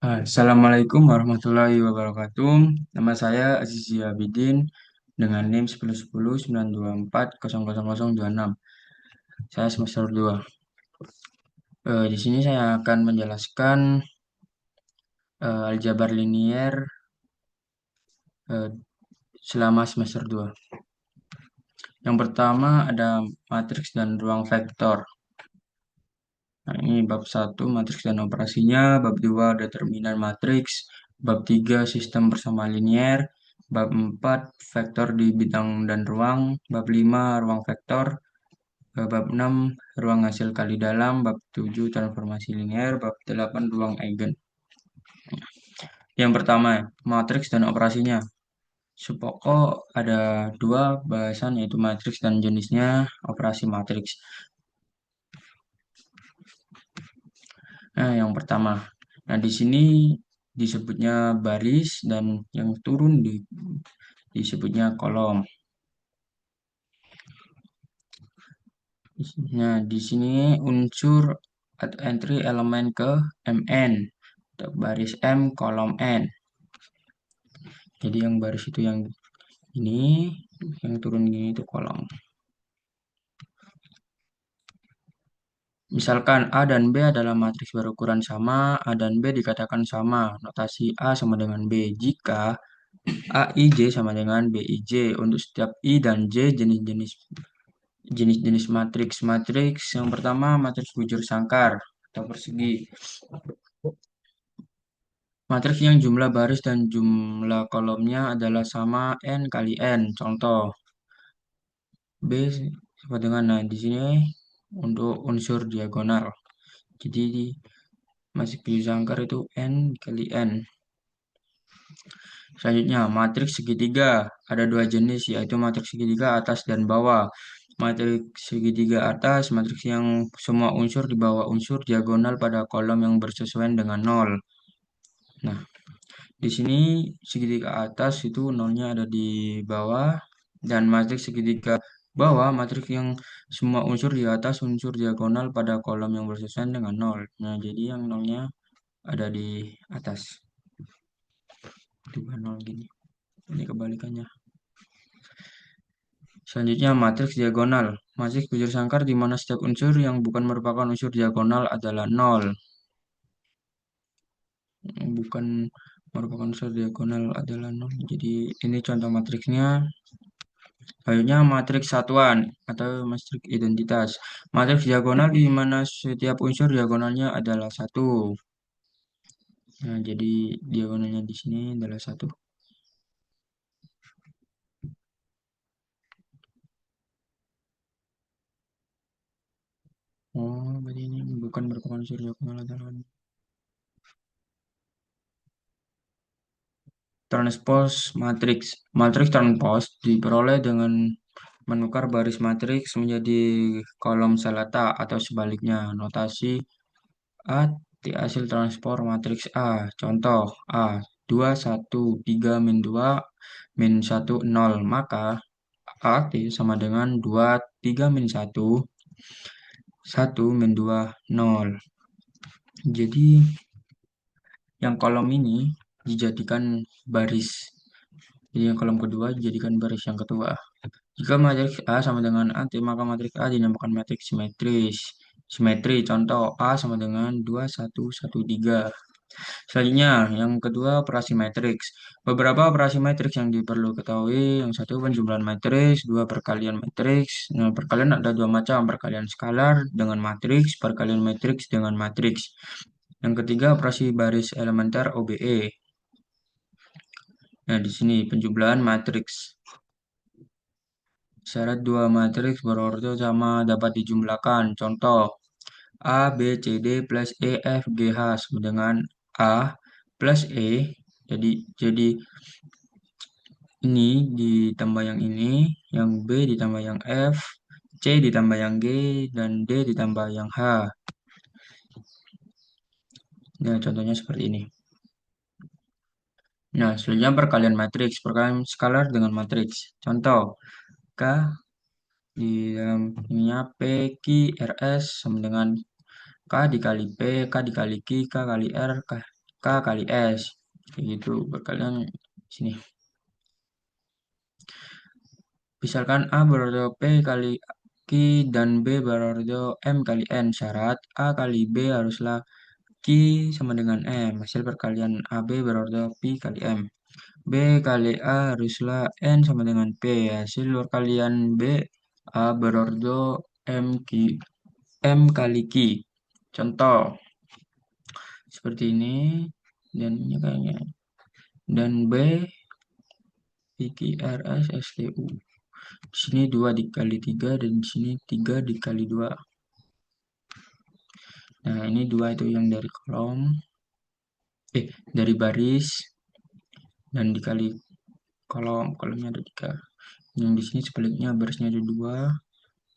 Assalamualaikum warahmatullahi wabarakatuh. Nama saya Azizi Abidin dengan NIM 10109240026. Saya semester 2. Di sini saya akan menjelaskan aljabar linier eh, selama semester 2. Yang pertama ada matriks dan ruang vektor. Nah, ini bab 1 matriks dan operasinya, bab 2 determinan matriks, bab 3 sistem persamaan linier, bab 4 vektor di bidang dan ruang, bab 5 ruang vektor, bab 6 ruang hasil kali dalam, bab 7 transformasi linier, bab 8 ruang eigen. Yang pertama, matriks dan operasinya. Sepokok ada dua bahasan yaitu matriks dan jenisnya, operasi matriks. Nah, yang pertama. Nah, di sini disebutnya baris dan yang turun disebutnya kolom. Nah, di sini unsur atau entry elemen ke MN untuk baris M kolom N. Jadi yang baris itu yang ini, yang turun ini itu kolom. Misalkan A dan B adalah matriks berukuran sama, A dan B dikatakan sama. Notasi A sama dengan B jika AIJ sama dengan BIJ untuk setiap I dan J jenis-jenis matriks. Matriks yang pertama matriks bujur sangkar atau persegi. Matriks yang jumlah baris dan jumlah kolomnya adalah sama N kali N. Contoh B sama dengan, nah di sini untuk unsur diagonal. Jadi di matriks bujur sangkar itu N kali N. Selanjutnya, matriks segitiga. Ada dua jenis, yaitu matriks segitiga atas dan bawah. Matriks segitiga atas, matriks yang semua unsur di bawah unsur diagonal pada kolom yang bersesuaian dengan nol. Nah, di sini segitiga atas itu nolnya ada di bawah, dan matriks segitiga bawah, matriks yang semua unsur di atas unsur diagonal pada kolom yang bersesuaian dengan nol. Nah, jadi yang nolnya ada di atas. Itu nol gini. Ini kebalikannya. Selanjutnya, matriks diagonal. Matriks bujur sangkar di mana setiap unsur yang bukan merupakan unsur diagonal adalah nol. Bukan merupakan unsur diagonal adalah nol. Jadi, ini contoh matriksnya. Selanjutnya, matriks satuan atau matriks identitas. Matriks diagonal di mana setiap unsur diagonalnya adalah satu. Nah, jadi diagonalnya di sini adalah satu. Oh, berarti ini bukan merupakan unsur diagonal adalah nol. Transpose matriks. Matriks transpose diperoleh dengan menukar baris matriks menjadi kolom selata atau sebaliknya. Notasi A di hasil transpose matriks A. Contoh A 2 1 3 min 2 min 1 0. Maka A sama dengan 2 3 min 1 1 min 2 0. Jadi yang kolom ini dijadikan baris. Jadi yang kolom kedua dijadikan baris yang kedua. Jika matriks A sama dengan A, maka matriks A dinamakan matriks simetris. Simetri, contoh A sama dengan 2, 1, 1, 3. Selanjutnya, yang kedua operasi matriks. Beberapa operasi matriks yang perlu ketahui. Yang satu penjumlahan matriks, dua perkalian matriks. Nah, perkalian ada dua macam, perkalian skalar dengan matriks, perkalian matriks dengan matriks. Yang ketiga operasi baris elementer OBE. Nah, di sini penjumlahan matriks. Syarat dua matriks berordo sama dapat dijumlahkan. Contoh, A, B, C, D plus E, F, G, H sama dengan A plus E. Jadi ini ditambah yang B ditambah yang F, C ditambah yang G, dan D ditambah yang H. Nah, contohnya seperti ini. Nah, selanjutnya perkalian matriks, perkalian skalar dengan matriks. Contoh, K di dalam ininya P, Q, R, S sama dengan K dikali P, K dikali Q, K kali R, K. K kali S. Kayak gitu, perkalian sini. Misalkan A berordo P kali Q dan B berordo M kali N. Syarat A kali B haruslah Q sama dengan M. Hasil perkalian AB berordo P kali M. B kali A haruslah N sama dengan P. Hasil perkalian B A berordo M Q M kali Q. Contoh seperti ini dan ini kayaknya dan B PQRS STU. Di sini 2 dikali 3 dan di sini 3 dikali 2. Nah, ini 2 itu yang dari kolom dari baris dan dikali kolomnya ada 3. Yang di sini sebaliknya barisnya ada 2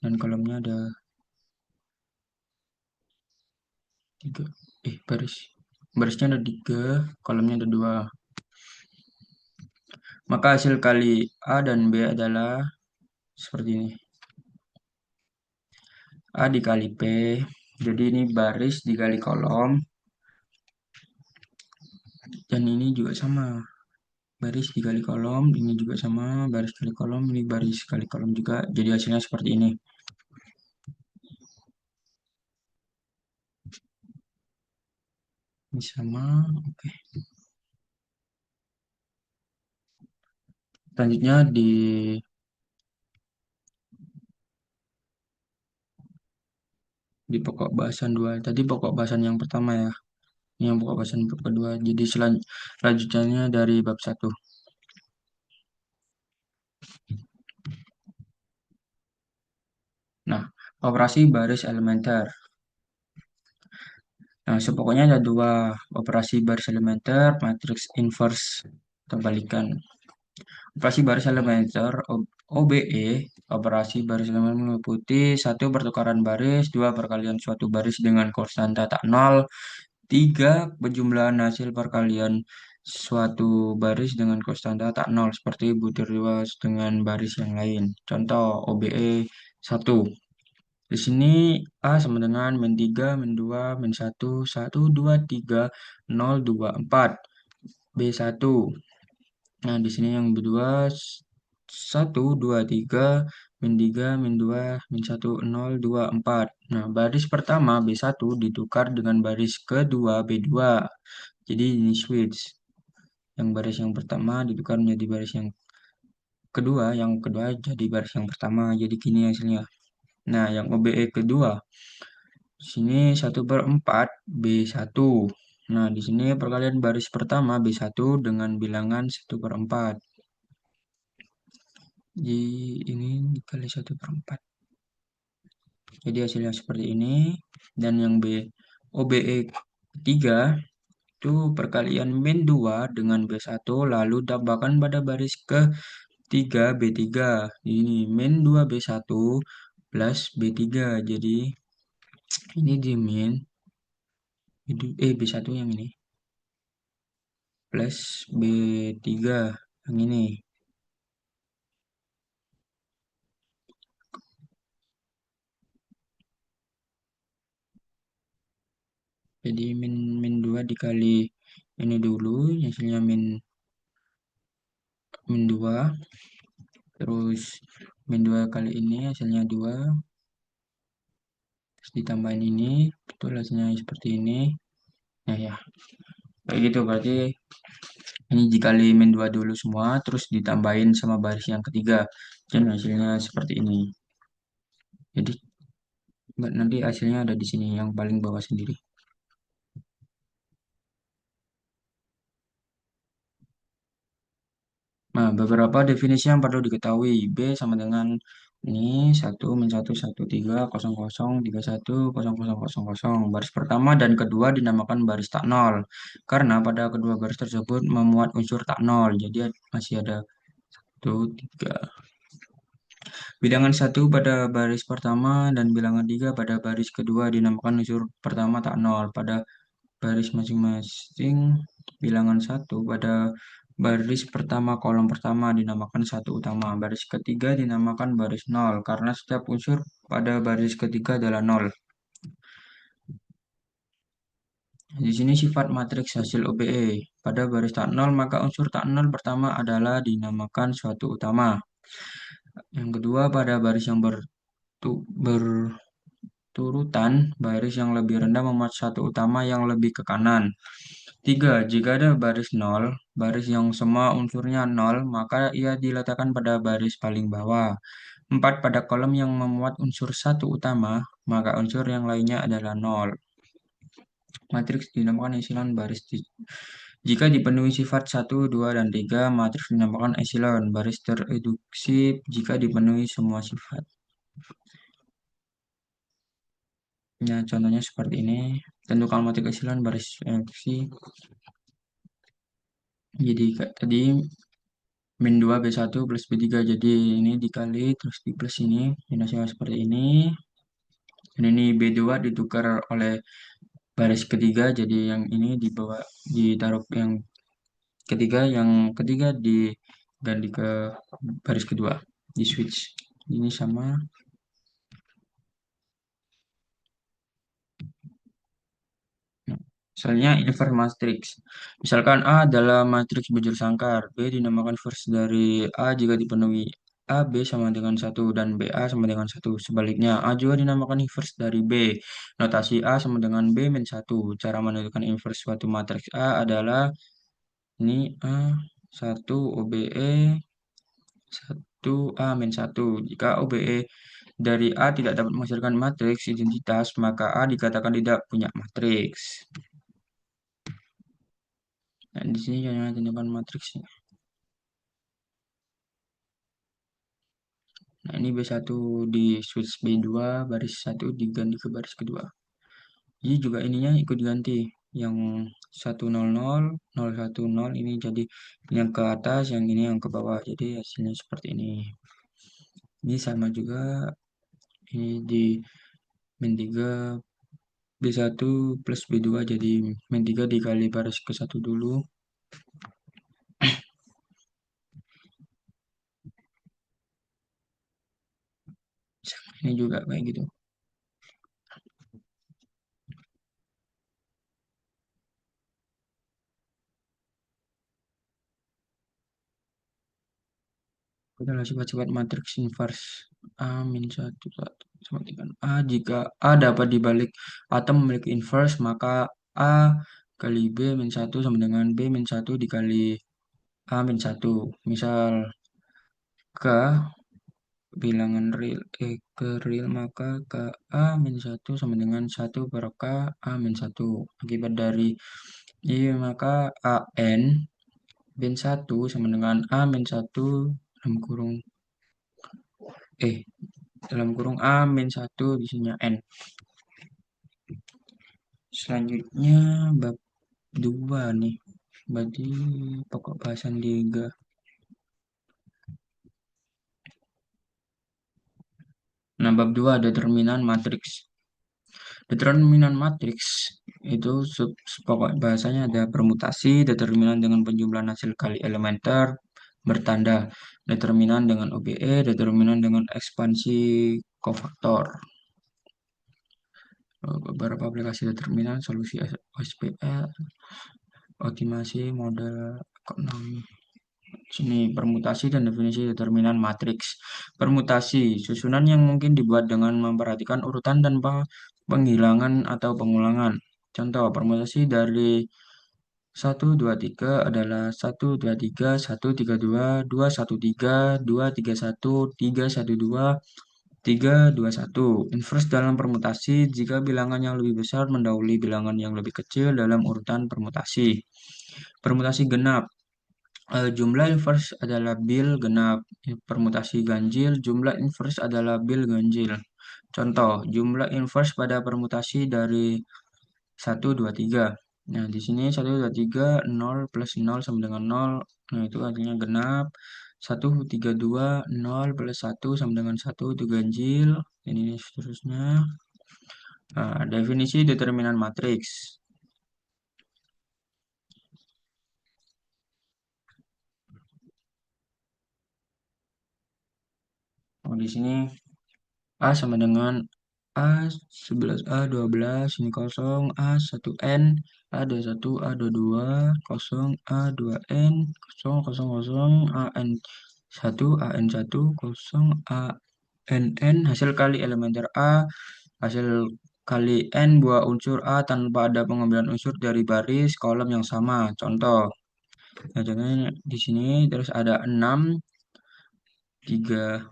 dan kolomnya ada 3. Barisnya ada 3, kolomnya ada 2. Maka hasil kali A dan B adalah seperti ini. A dikali P. Jadi ini baris dikali kolom. Dan ini juga sama. Baris dikali kolom. Ini juga sama. Baris kali kolom. Ini baris kali kolom juga. Jadi hasilnya seperti ini. Ini sama. Oke. Selanjutnya di pokok bahasan 2. Tadi pokok bahasan yang pertama ya. Ini yang pokok bahasan kedua. Jadi selanjutnya dari bab 1. Nah, operasi baris elementer. Nah, pokoknya ada 2 operasi baris elementer, matriks inverse kebalikan. Operasi baris elementer OBE, operasi baris elementer meliputi 1 pertukaran baris, 2 perkalian suatu baris dengan konstanta tak nol, 3 penjumlahan hasil perkalian suatu baris dengan konstanta tak nol seperti butir 2 dengan baris yang lain. Contoh OBE 1. Di sini A sama dengan min 3, min 2, min 1, 1, 2, 3, 0, 2, 4. B1. Nah, di sini yang kedua 1, 2, 3, min 3, min 2, min 1, 0, 2, 4. Nah, baris pertama B1 ditukar dengan baris kedua B2. Jadi ini switch. Yang baris yang pertama ditukar menjadi baris yang kedua jadi baris yang pertama. Jadi gini hasilnya. Nah, yang OBE kedua sini 1/4 B1. Nah, di sini perkalian baris pertama B1 dengan bilangan 1/4. Jadi ini dikali 1/4. Jadi hasilnya seperti ini. Dan yang OBE 3 itu perkalian min 2 dengan B1 lalu tambahkan pada baris ke 3 B3. Ini min 2 B1 plus B3. Jadi ini di min B1 yang ini plus B3 yang ini. Jadi min 2 dikali ini dulu hasilnya min 2, terus min 2 kali ini hasilnya 2, terus ditambahin ini betul hasilnya seperti ini. Nah ya kayak gitu, berarti ini dikali min 2 dulu semua terus ditambahin sama baris yang ketiga dan hasilnya seperti ini. Jadi nanti hasilnya ada di sini yang paling bawah sendiri. Nah, beberapa definisi yang perlu diketahui. B sama dengan ini 1 min 1 1 3 0 0 3 1 0 0 0 0. Baris pertama dan kedua dinamakan baris tak nol karena pada kedua baris tersebut memuat unsur tak nol. Jadi masih ada 1 3. Bilangan 1 pada baris pertama dan bilangan 3 pada baris kedua dinamakan unsur pertama tak nol. Pada baris masing-masing bilangan 1 pada baris pertama kolom pertama dinamakan satu utama. Baris ketiga dinamakan baris nol karena setiap unsur pada baris ketiga adalah nol. Di sini sifat matriks hasil OBE. Pada baris tak nol, maka unsur tak nol pertama adalah dinamakan suatu utama. Yang kedua, pada baris yang berturutan, baris yang lebih rendah memuat satu utama yang lebih ke kanan. Tiga, jika ada baris nol, baris yang semua unsurnya nol, maka ia diletakkan pada baris paling bawah. Empat, pada kolom yang memuat unsur satu utama, maka unsur yang lainnya adalah nol. Matriks dinamakan echelon baris jika dipenuhi sifat satu, 2, dan 3, matriks dinamakan echelon baris tereduksi jika dipenuhi semua sifat. Ya, contohnya seperti ini. Tentukan matriks echelon baris tereduksi. Jadi tadi min 2 B1 plus B3. Jadi ini dikali terus di plus ini. Ini hasilnya seperti ini. Dan ini B2 ditukar oleh baris ketiga. Jadi yang ini dibawa ditaruh yang ketiga diganti ke baris kedua. Di switch. Ini sama. Nah, misalnya inverse matrix. Misalkan A adalah matriks bujur sangkar. B dinamakan verse dari A jika dipenuhi A, B sama dengan satu dan BA sama dengan satu. Sebaliknya, A juga dinamakan inverse dari B. Notasi A sama dengan B min 1. Cara menentukan inverse suatu matriks A adalah ini A, 1 OBE, 1 A min 1. Jika OBE dari A tidak dapat menghasilkan matriks identitas, maka A dikatakan tidak punya matriks. Nah, di sini jangan tentukan matriksnya. Nah, ini B1 di switch B2, baris 1 diganti ke baris kedua. Jadi juga ininya ikut ganti. Yang 100, 010 ini jadi yang ke atas, yang ini yang ke bawah. Jadi hasilnya seperti ini. Ini sama juga ini di min 3 B1 plus B2 jadi min 3 dikali baris ke 1 dulu. Ini juga kayak gitu. Adalah sifat-sifat matriks inverse A min 1 sama dengan A. Jika A dapat dibalik atau memiliki inverse, maka A kali B min 1 sama dengan B min 1 dikali A min 1. Misal ke bilangan real ke real, maka ke A min 1 sama dengan 1 per K A min 1. Akibat dari I maka AN min 1 sama dengan A min 1 dalam kurung dalam kurung A min 1 di sini N. Selanjutnya bab 2 nih. Berarti pokok bahasan 3. Nah, bab 2 determinan matriks. Determinan matriks itu pokok bahasanya ada permutasi, determinan dengan penjumlahan hasil kali elementer bertanda, determinan dengan OBE, determinan dengan ekspansi kofaktor. Beberapa aplikasi determinan, solusi SPL, optimasi model ekonomi. Sini permutasi dan definisi determinan matriks. Permutasi, susunan yang mungkin dibuat dengan memperhatikan urutan tanpa penghilangan atau pengulangan. Contoh, permutasi dari 1, 2, 3 adalah 1, 2, 3, 1, 3, 2, 2, 1, 3, 2, 3, 1, 3, 1, 2, 3, 2, 1. Inverse dalam permutasi jika bilangan yang lebih besar mendahului bilangan yang lebih kecil dalam urutan permutasi. Permutasi genap. Jumlah inverse adalah bil genap. Permutasi ganjil, jumlah inverse adalah bil ganjil. Contoh, jumlah inverse pada permutasi dari 1, 2, 3. Nah, di sini 1, 2, 3, 0 plus 0 sama dengan 0. Nah, itu artinya genap. 1, 3, 2, 0 plus 1 sama dengan 1, itu ganjil. Dan ini seterusnya. Nah, definisi determinan matriks. Oh, di sini A sama dengan A11 A12 ini kosong, A1N, A21 A22 kosong, A2N kosong kosong kosong, AN1 kosong, ANN hasil kali elementer A, hasil kali N buah unsur A tanpa ada pengambilan unsur dari baris kolom yang sama. Contoh, nah contohnya di sini terus ada 6 3.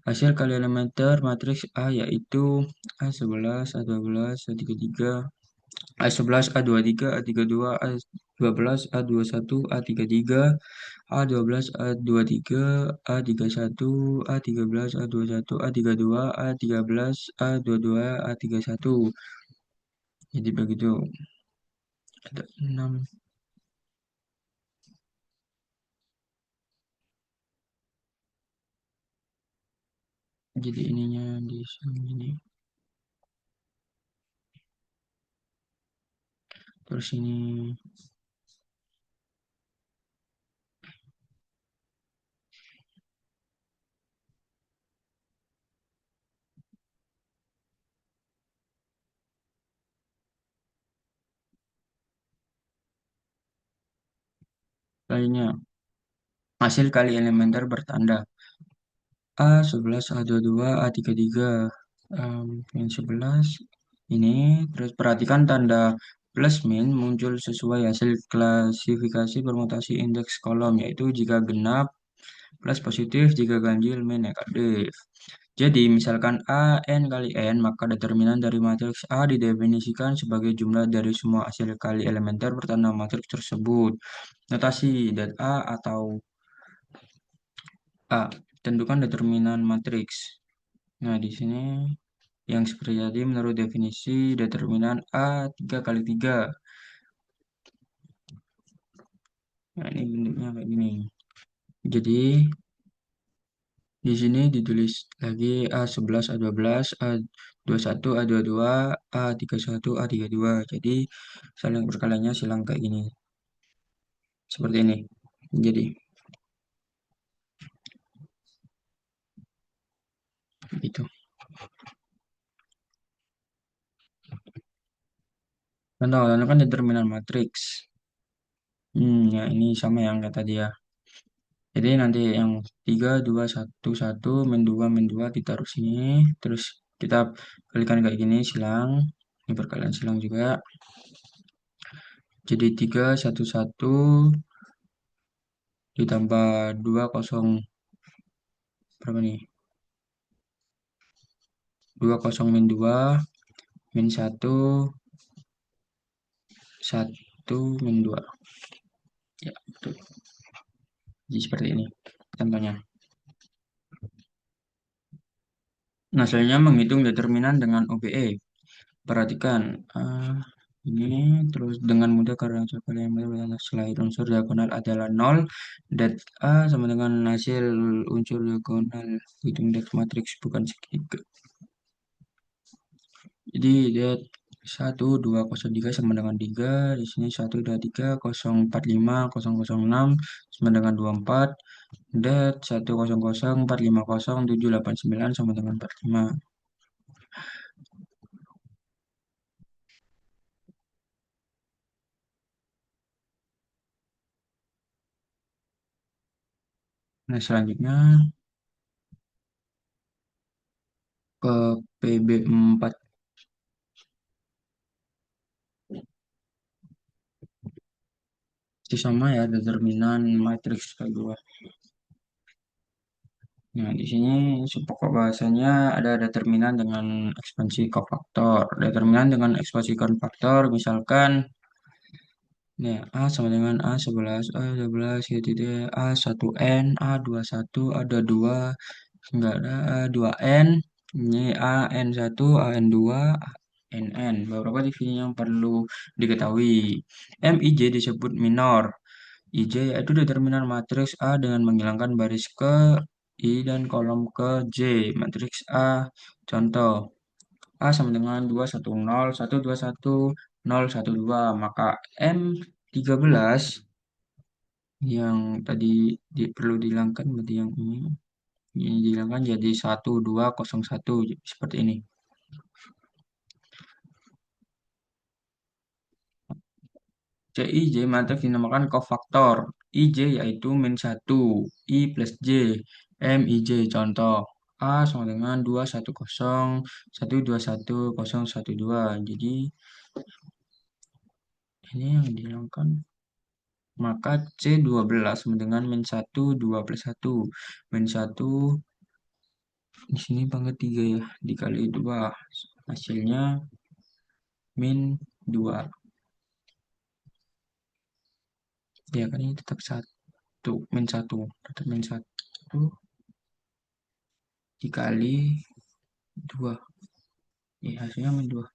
Hasil kali elementer matriks A yaitu A11 A12 A33, A11 A23 A32 A12 A21 A33, A12 A23 A31 A13 A21 A32 A13 A22 A31. Jadi begitu. Ada 6. Jadi ininya di sini. Terus ini lainnya. Hasil kali elementer bertanda A11 A22 A33. Yang 11 ini terus perhatikan tanda plus min muncul sesuai hasil klasifikasi permutasi indeks kolom, yaitu jika genap plus positif, jika ganjil min negatif. Jadi misalkan A n kali n, maka determinan dari matriks A didefinisikan sebagai jumlah dari semua hasil kali elementer bertanda matriks tersebut. Notasi dat A atau A, tentukan determinan matriks. Nah, di sini yang seperti tadi menurut definisi determinan A 3 kali 3. Nah, ini bentuknya kayak gini. Jadi, di sini ditulis lagi A11, A12, A21, A22, A31, A32. Jadi, saling perkaliannya silang kayak gini. Seperti ini. Jadi, itu. Contoh kan determinan matriks. Ya ini sama yang kata dia. Jadi nanti yang 3 2 1 1 min 2 min 2 ditaruh sini. Terus kita kalikan kayak gini silang. Ini perkalian silang juga. Jadi 3 1 1 ditambah 2 kosong berapa nih? 2 kosong min 2 min 1 1 min 2. Ya, betul. Jadi seperti ini contohnya. Nah, selanjutnya menghitung determinan dengan OBE. Perhatikan, ini terus dengan mudah karena coklat yang berada selain unsur diagonal adalah 0, dat A sama dengan hasil unsur diagonal hitung dat matriks bukan segitiga. Jadi dat 1203 sama dengan 3, di sini 123 045 006 sama dengan 24, dat 100 450 789 sama dengan 45. Nah, selanjutnya ke PB4. Itu sama ya determinan matriks kedua. Nah, di sini pokok bahasanya ada determinan dengan ekspansi kofaktor. Determinan dengan ekspansi kofaktor, misalkan nih, A sama dengan A11, A12, gitu A1N, A21, A22, enggak ada A2N, ini AN1, AN2, NN. Beberapa definisi yang perlu diketahui. MIJ disebut minor. IJ yaitu determinan matriks A dengan menghilangkan baris ke I dan kolom ke J. Matriks A, contoh A sama dengan 210, 121, 012. Maka M13 yang tadi perlu dihilangkan berarti yang ini dihilangkan jadi 1201 seperti ini. CIJ matriks dinamakan kofaktor. IJ yaitu min 1, I plus J, MIJ. Contoh, A sama dengan 210, 121, 012. Jadi, ini yang dihilangkan. Maka C12 sama dengan min 1, 2 plus 1. Min 1, di sini pangkat 3 ya, dikali 2. Hasilnya min 2. Ya kan ini tetap 1, min 1. Tetap min 1 dikali 2. Ya, hasilnya min 2.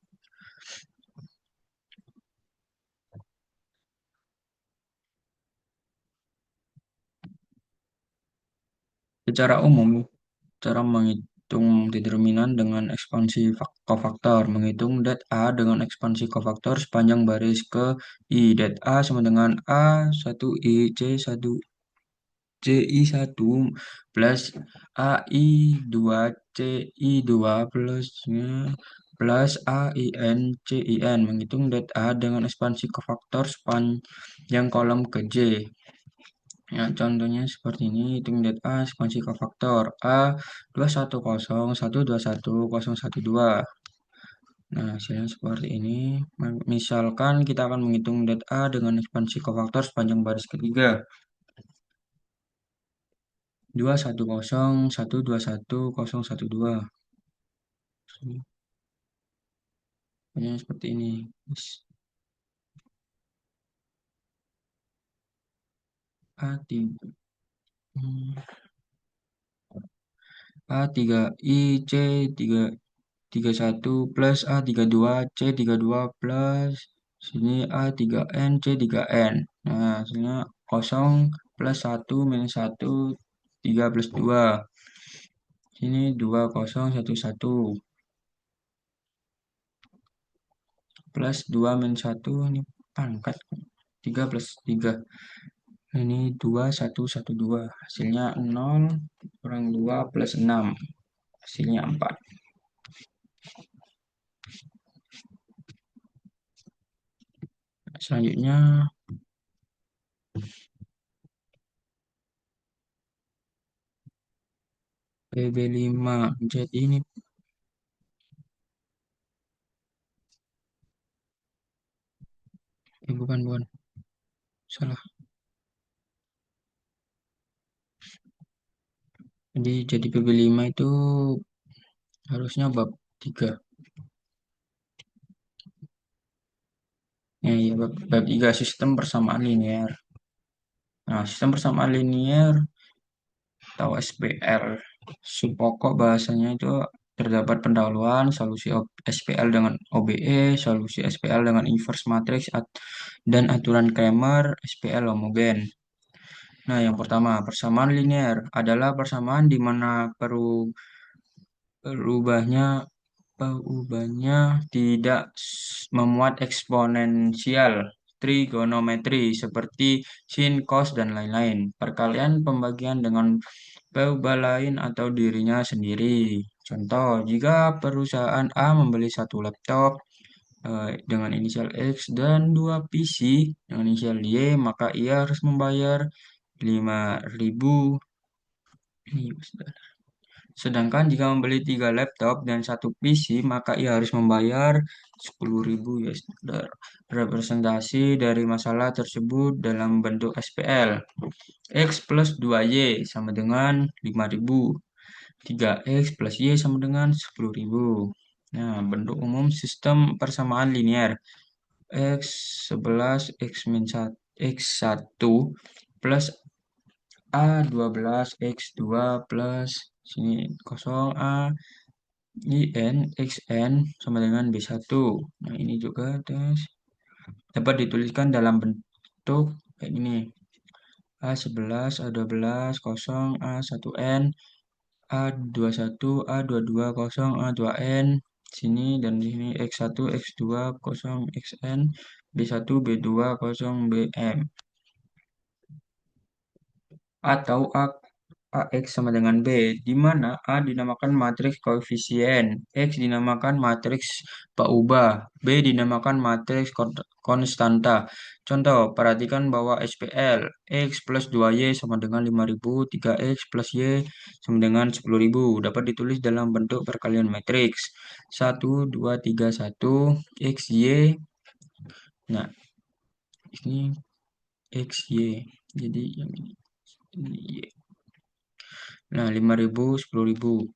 Secara umum, cara menghitung determinan dengan ekspansi kofaktor. Menghitung det A dengan ekspansi kofaktor sepanjang baris ke I. Det A sama dengan A1I C1 CI1 plus AI2 CI2 plus AIN CIN. Menghitung det A dengan ekspansi kofaktor sepanjang kolom ke J. Ya, contohnya seperti ini, hitung det A ekspansi kofaktor A210 121 012. Nah, hasilnya seperti ini. Misalkan kita akan menghitung det A dengan ekspansi kofaktor sepanjang baris ketiga. 210 121 012. Hasilnya seperti ini. A3 A3I C31 plus A32 C32 plus sini A3N C3N. Nah, hasilnya 0 plus 1 minus 1 3 plus 2. Sini 2011 plus 2 minus 1 ini pangkat 3 plus 3. Ini 2112. Hasilnya 0 kurang 2 plus 6. Hasilnya 4. Selanjutnya PB5. Jadi ini bukan salah. Jadi PB5 itu harusnya bab 3. Ya, ya bab 3 sistem persamaan linear. Nah, sistem persamaan linear atau SPL. Subpokok bahasanya itu terdapat pendahuluan solusi SPL dengan OBE, solusi SPL dengan inverse matrix, dan aturan Cramer SPL homogen. Nah, yang pertama, persamaan linear adalah persamaan di mana perubahnya perubahannya tidak memuat eksponensial trigonometri seperti sin, cos, dan lain-lain. Perkalian pembagian dengan peubah lain atau dirinya sendiri. Contoh, jika perusahaan A membeli satu laptop dengan inisial X dan dua PC dengan inisial Y, maka ia harus membayar 5.000 Sedangkan jika membeli 3 laptop dan satu PC, maka ia harus membayar 10.000 US dollar. Representasi dari masalah tersebut dalam bentuk SPL. X plus 2Y sama dengan 5.000. 3X plus Y sama dengan 10.000. Nah, bentuk umum sistem persamaan linear. X11 X1 plus A12 X2 plus sini kosong A IN XN sama dengan B1. Nah, ini juga dapat dituliskan dalam bentuk kayak ini. A11 A12 kosong A1N A21 A22 kosong A2N sini dan di sini X1 X2 kosong XN B1 B2 kosong BM atau A AX sama dengan B, di mana A dinamakan matriks koefisien, X dinamakan matriks peubah, B dinamakan matriks konstanta. Contoh, perhatikan bahwa SPL X plus 2Y sama dengan 5.000, 3X plus Y sama dengan 10.000 dapat ditulis dalam bentuk perkalian matriks 1, 2, 3, 1 X, Y. Nah, ini X, Y. Jadi yang ini Y. Nah, 5.000, 10.000.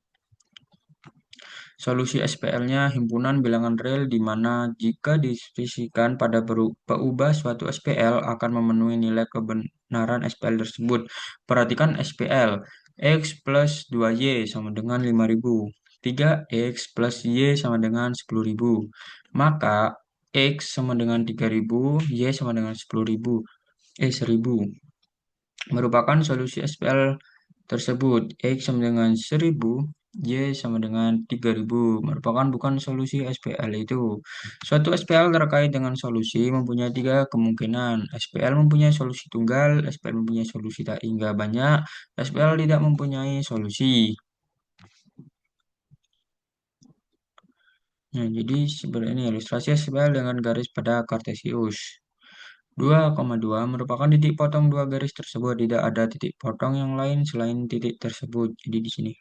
Solusi SPL-nya himpunan bilangan real di mana jika disisikan pada peubah suatu SPL akan memenuhi nilai kebenaran SPL tersebut. Perhatikan SPL X plus 2Y sama dengan 5.000. 3X plus Y sama dengan 10.000. Maka X sama dengan 3.000, Y sama dengan 10.000. 1.000 merupakan solusi SPL tersebut. X sama dengan 1.000, Y sama dengan 3.000 merupakan bukan solusi SPL itu. Suatu SPL terkait dengan solusi mempunyai tiga kemungkinan. SPL mempunyai solusi tunggal, SPL mempunyai solusi tak hingga banyak, SPL tidak mempunyai solusi. Nah, jadi sebenarnya ini ilustrasi SPL dengan garis pada Kartesius. 2,2 merupakan titik potong dua garis tersebut. Tidak ada titik potong yang lain selain titik tersebut. Jadi di sini.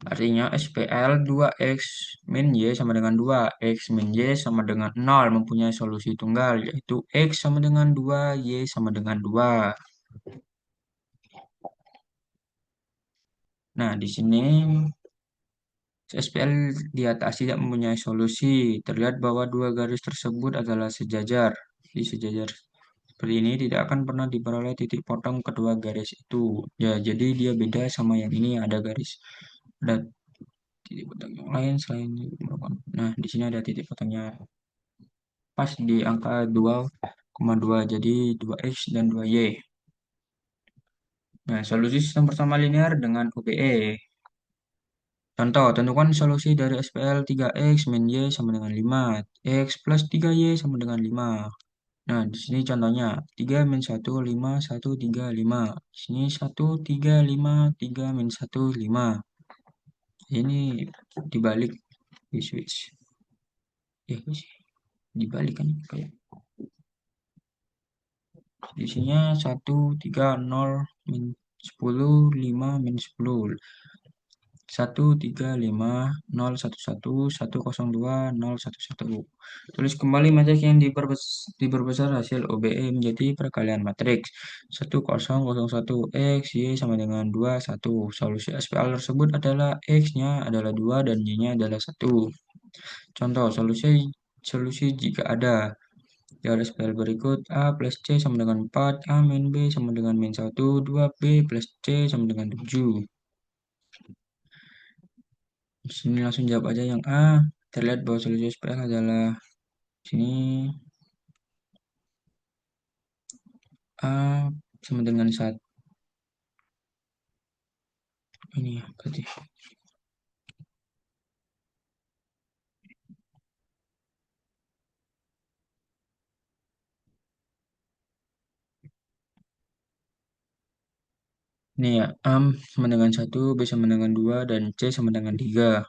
Artinya SPL 2X min Y sama dengan 2. X min Y sama dengan 0. Mempunyai solusi tunggal. Yaitu X sama dengan 2. Y sama dengan 2. Nah, di sini SPL di atas tidak mempunyai solusi. Terlihat bahwa dua garis tersebut adalah sejajar. Di sejajar seperti ini tidak akan pernah diperoleh titik potong kedua garis itu. Ya, jadi dia beda sama yang ini ada garis. Ada titik potong yang lain selain nah, di sini ada titik potongnya pas di angka 2,2 jadi 2X dan 2Y. Nah, solusi sistem pertama linear dengan OBE. Contoh, tentukan solusi dari SPL 3X min Y sama dengan 5. X plus 3Y sama dengan 5. Nah, di sini contohnya 3 min 1, 5, 1, 3, 5. Di sini 1, 3, 5, 3 min 1, 5. Ini dibalik di switch. Ya, dibalik kan kayak di sini 1, 3, 0, min 10, 5, min 10. 1, 3, 5, 0, 1, 1, 1, 0, 2, 0, 1, 1. Tulis kembali matrik yang diperbesar hasil OBE menjadi perkalian matriks 1, 0, 0, 1, X, Y sama dengan 2, 1. Solusi SPL tersebut adalah X-nya adalah 2 dan Y-nya adalah 1. Contoh, solusi jika ada. Dari SPL berikut, A plus C sama dengan 4, A min B sama dengan min 1, 2B plus C sama dengan 7. Di sini langsung jawab aja yang A. Terlihat bahwa solusi SPL adalah sini A sama dengan 1. Ini ya, berarti. Ini ya, A sama dengan 1, B sama dengan 2, dan C sama dengan 3.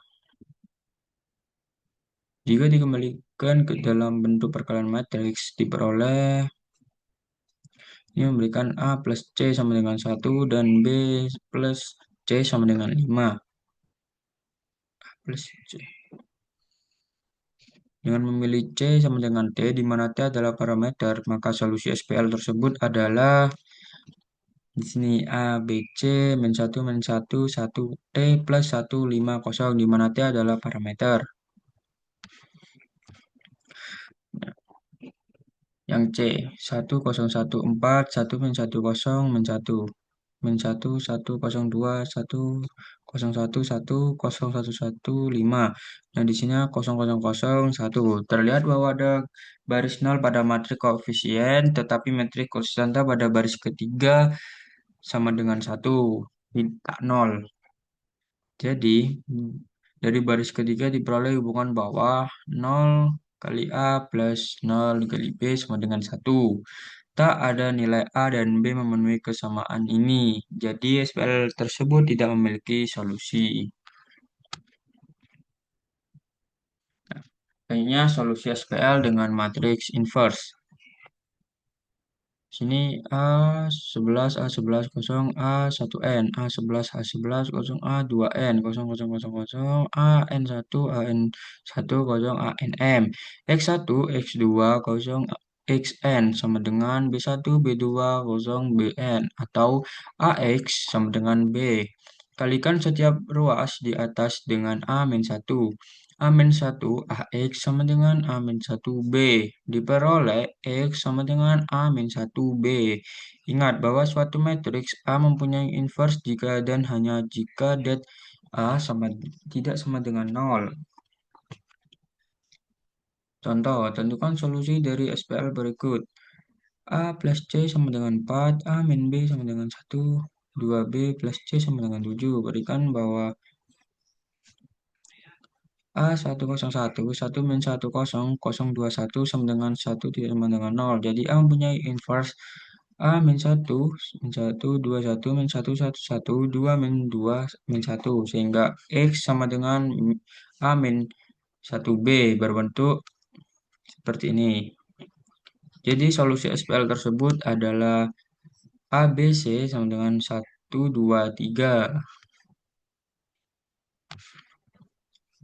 Jika dikembalikan ke dalam bentuk perkalian matriks, diperoleh ini memberikan A plus C sama dengan 1 dan B plus C sama dengan 5. A plus C. Dengan memilih C sama dengan T, di mana T adalah parameter, maka solusi SPL tersebut adalah di sini A, B, C, min 1, min 1, 1, T plus 1, 5, 0, di mana T adalah parameter. Yang C, 1014, 1 min 10, min 1, min 1, 102, 101, 1, 5. Nah, di sini 000, 1. Terlihat bahwa ada baris 0 pada matriks koefisien, tetapi matriks konstanta pada baris ketiga sama dengan 1, tak 0. Jadi, dari baris ketiga diperoleh hubungan bawah 0 kali A plus 0 kali B sama dengan 1. tak ada nilai A dan B memenuhi kesamaan ini. Jadi SPL tersebut tidak memiliki solusi. Kayaknya solusi SPL dengan matriks inverse. Sini A11 kosong A1N A11 kosong A2N kosong AN1 AN1 kosong ANM X1 X2 kosong XN sama dengan B1 B2 kosong BN atau AX sama dengan B. Kalikan setiap ruas di atas dengan A-1. A-1 AX sama dengan A-1 B. Diperoleh X sama dengan A-1 B. Ingat bahwa suatu matriks A mempunyai inverse jika dan hanya jika det A sama tidak sama dengan nol. Contoh, tentukan solusi dari SPL berikut. A plus C sama dengan 4, A min B sama dengan 1, 2B plus C sama dengan 7. Berikan bahwa A101, 1 min 10, 1 sama dengan 1 tidak sama dengan nol. Jadi A mempunyai inverse A min 1, min 1, 2, 1, min 1, 1, 1, 2, min 2, min 1. Sehingga X sama dengan A min 1B berbentuk seperti ini. Jadi solusi SPL tersebut adalah A, B, C sama dengan 1, 2, 3.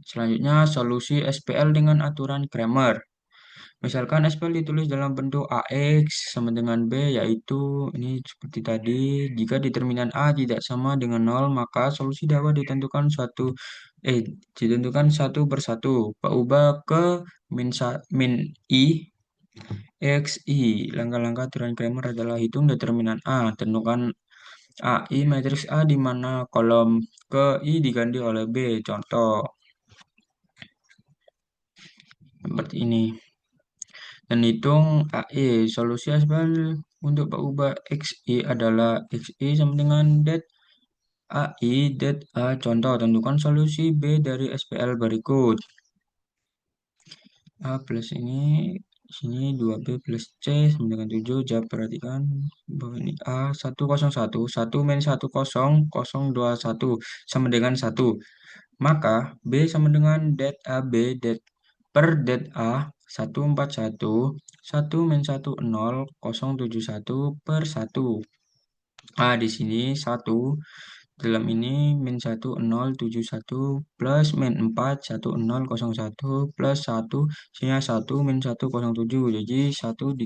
Selanjutnya solusi SPL dengan aturan Cramer. Misalkan SPL ditulis dalam bentuk AX sama dengan B, yaitu ini seperti tadi. Jika determinan A tidak sama dengan 0, maka solusi dapat ditentukan satu persatu. Ubah ke min I, X, I. Langkah-langkah aturan Cramer adalah hitung determinan A. Tentukan AI matriks A di mana kolom ke I diganti oleh B. Contoh seperti ini. Dan hitung AI. Solusi SPL untuk ubah XI adalah XI sama dengan det AI det A. Contoh, tentukan solusi B dari SPL berikut. A plus ini, sini 2B plus C sama dengan 7. Jawab perhatikan bahwa ini A101, 1 min 10, 021 sama dengan 1. Maka B sama dengan det AB det per det A 141 1 min 10, 071 per 1. A di sini 1, dalam ini min 1071 plus min 4 1001 plus 1 sini 1 min 107. Jadi 1 di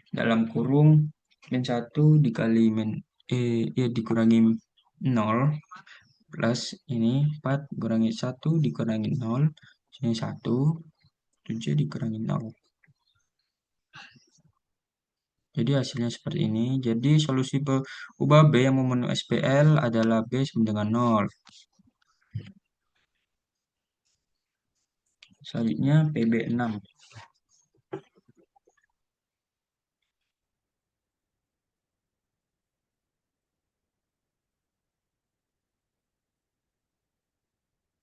dalam kurung min 1 dikali min ya dikurangi 0 plus ini 4 kurangi 1 dikurangi 0 sini 1 7 dikurangi 0. Jadi hasilnya seperti ini. Jadi solusi ubah B yang memenuhi SPL adalah B sama dengan 0. Selanjutnya PB6.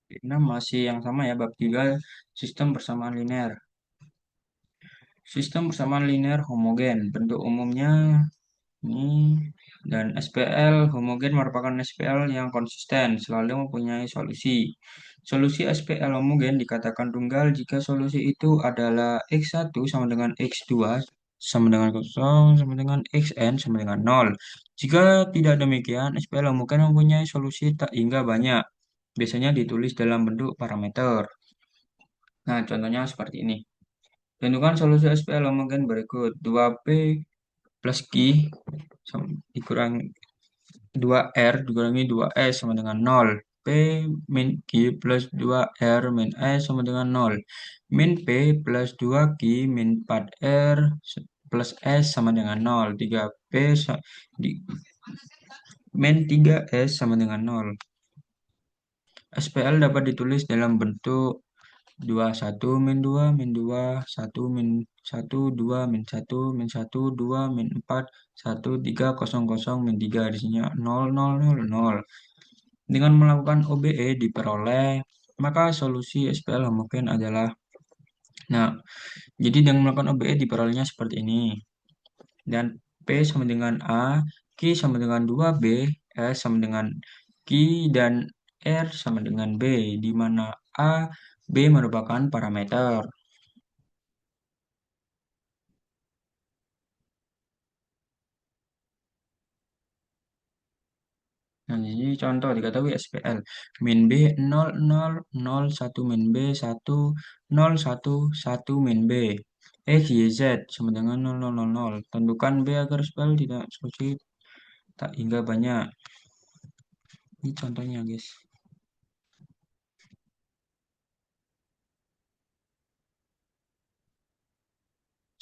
PB6 masih yang sama ya, bab 3 sistem persamaan linear. Sistem persamaan linear homogen. Bentuk umumnya ini dan SPL homogen merupakan SPL yang konsisten, selalu mempunyai solusi. Solusi SPL homogen dikatakan tunggal jika solusi itu adalah X1 sama dengan X2 sama dengan 0 sama dengan Xn sama dengan 0. Jika tidak demikian, SPL homogen mempunyai solusi tak hingga banyak. Biasanya ditulis dalam bentuk parameter. Nah, contohnya seperti ini. Tentukan solusi SPL homogen berikut. 2P plus Q dikurangi 2R dikurangi 2S sama dengan 0. P min Q plus 2R min S sama dengan 0. Min P plus 2Q min 4R plus S sama dengan 0. 3P min 3S sama dengan 0. SPL dapat ditulis dalam bentuk 21 min 2 min 2 1 min 1 2 min 1 min 1 2 min 4 1 3 0 0 min 3 di sini 0 0 0 0. Dengan melakukan OBE diperoleh maka solusi SPL homogen adalah, nah jadi dengan melakukan OBE diperolehnya seperti ini. dan P sama dengan A, Q sama dengan 2B, S sama dengan Q, dan R sama dengan B, di mana A, B merupakan parameter. Nah, jadi contoh diketahui SPL min B 0 0 0 1 min B 1 0 1 1 min B X Y Z sama dengan 0 0 0 0. Tentukan B agar SPL tidak sulit tak hingga banyak. Ini contohnya guys.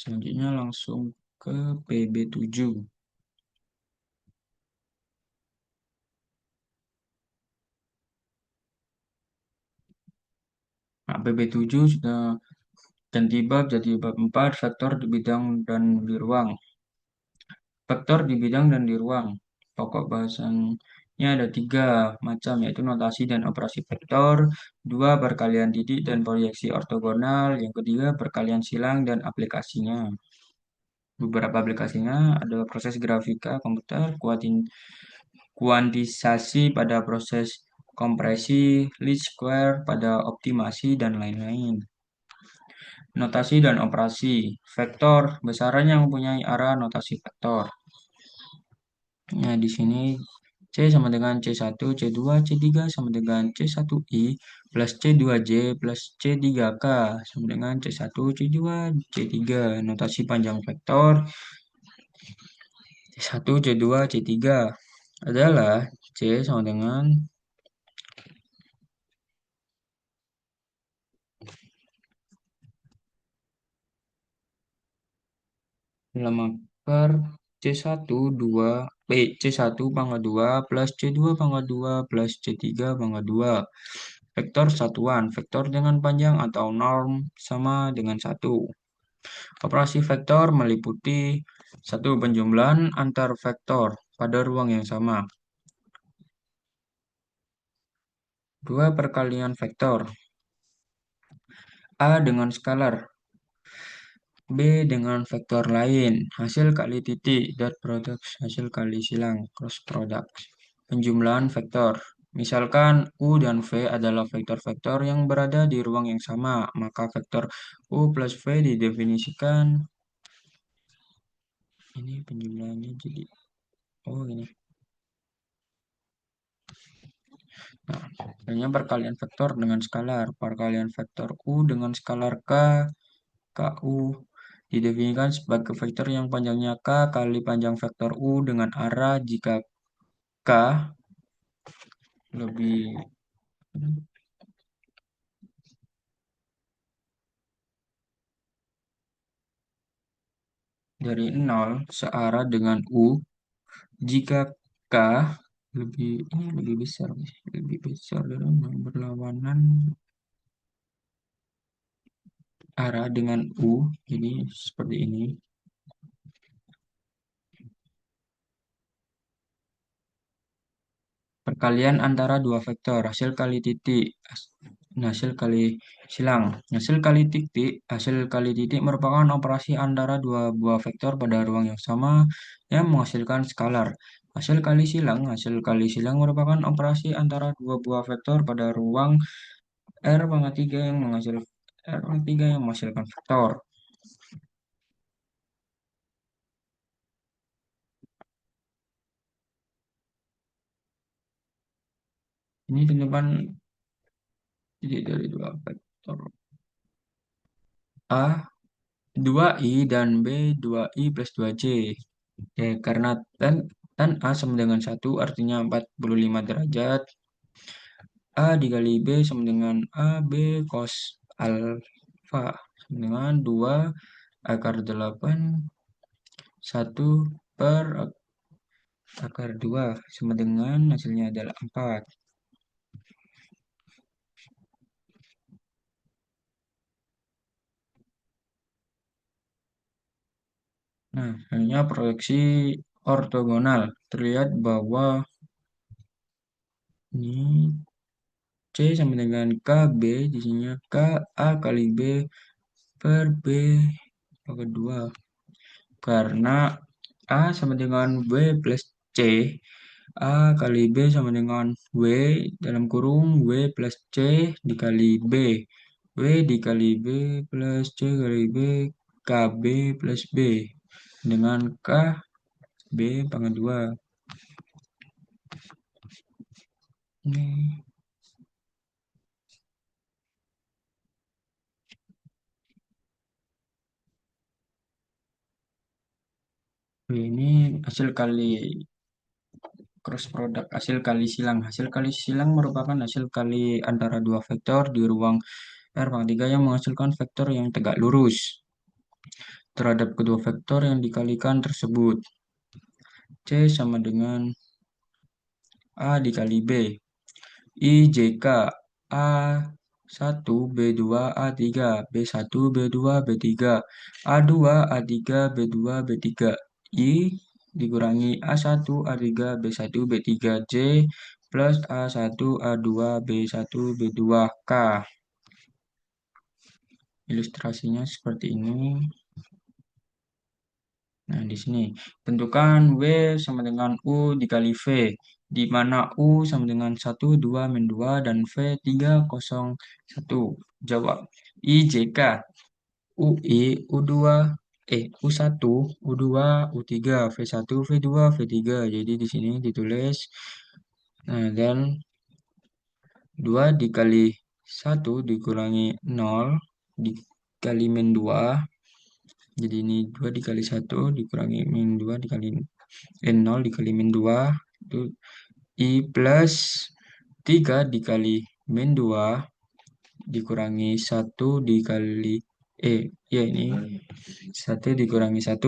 Selanjutnya langsung ke PB7. Nah, PB7 sudah ganti bab jadi bab 4 vektor di bidang dan di ruang. Vektor di bidang dan di ruang. Pokok bahasannya ada tiga macam, yaitu notasi dan operasi vektor, dua perkalian titik dan proyeksi ortogonal, yang ketiga perkalian silang dan aplikasinya. Beberapa aplikasinya ada proses grafika komputer, kuantisasi pada proses kompresi, least square pada optimasi, dan lain-lain. Notasi dan operasi vektor, besaran yang mempunyai arah notasi vektor. Nah, di sini C sama dengan C1, C2, C3 sama dengan C1I plus C2J plus C3K sama dengan C1, C2, C3. Notasi panjang vektor C1, C2, C3 adalah C sama dengan dalam akar C1, 2, C1 pangkat 2 plus C2 pangkat 2 plus C3 pangkat 2. Vektor satuan, vektor dengan panjang atau norm sama dengan 1. Operasi vektor meliputi satu penjumlahan antar vektor pada ruang yang sama. Dua perkalian vektor. A dengan skalar. B dengan vektor lain. Hasil kali titik. Dot product. Hasil kali silang. Cross product. Penjumlahan vektor. Misalkan U dan V adalah vektor-vektor yang berada di ruang yang sama, maka vektor U plus V didefinisikan. Ini penjumlahannya jadi, oh ini. Nah, hanya perkalian vektor dengan skalar. Perkalian vektor U dengan skalar K, KU didefinisikan sebagai vektor yang panjangnya K kali panjang vektor U dengan arah jika K lebih dari 0 searah dengan U jika K lebih besar, lebih besar dalam berlawanan arah dengan U, ini seperti ini. Perkalian antara dua vektor, hasil kali titik, hasil kali silang. Hasil kali titik merupakan operasi antara dua buah vektor pada ruang yang sama yang menghasilkan skalar. Hasil kali silang merupakan operasi antara dua buah vektor pada ruang R pangkat 3 yang menghasilkan vektor. Ini tentukan titik dari dua vektor A 2i dan B 2i plus 2j. Ya, karena tan A sama dengan 1 artinya 45 derajat. A dikali B sama dengan AB cos alfa sama dengan 2 akar 8 1 per akar 2 sama dengan hasilnya adalah 4. Nah, hanya proyeksi ortogonal. Terlihat bahwa ini C sama dengan KB, di sini K A kali B per B pangkat 2. Karena A sama dengan B plus C. A kali B sama dengan W dalam kurung W plus C dikali B. W dikali B plus C kali B KB plus B. Dengan K B pangkat 2. Ini, ini hasil kali cross product, hasil kali silang. Hasil kali silang merupakan hasil kali antara dua vektor di ruang R pangkat 3 yang menghasilkan vektor yang tegak lurus terhadap kedua vektor yang dikalikan tersebut. C sama dengan A dikali B. I JK A1 B2 A3 B1 B2 B3 A2 A3 B2 B3 I dikurangi A1 A3 B1 B3 J plus A1 A2 B1 B2 K. Ilustrasinya seperti ini. Nah, di sini tentukan W sama dengan U dikali V, di mana U sama dengan 1, 2, min 2, dan V 3, 0, 1. Jawab. I, JK, UI, U2, U1, U2, U3, V1, V2, V3. Jadi di sini ditulis, nah, dan 2 dikali 1 dikurangi 0, dikali min 2. Jadi ini 2 dikali 1 dikurangi min 2 dikali 0 dikali min 2 itu I plus 3 dikali min 2 dikurangi 1 dikali ya ini 1 dikurangi 1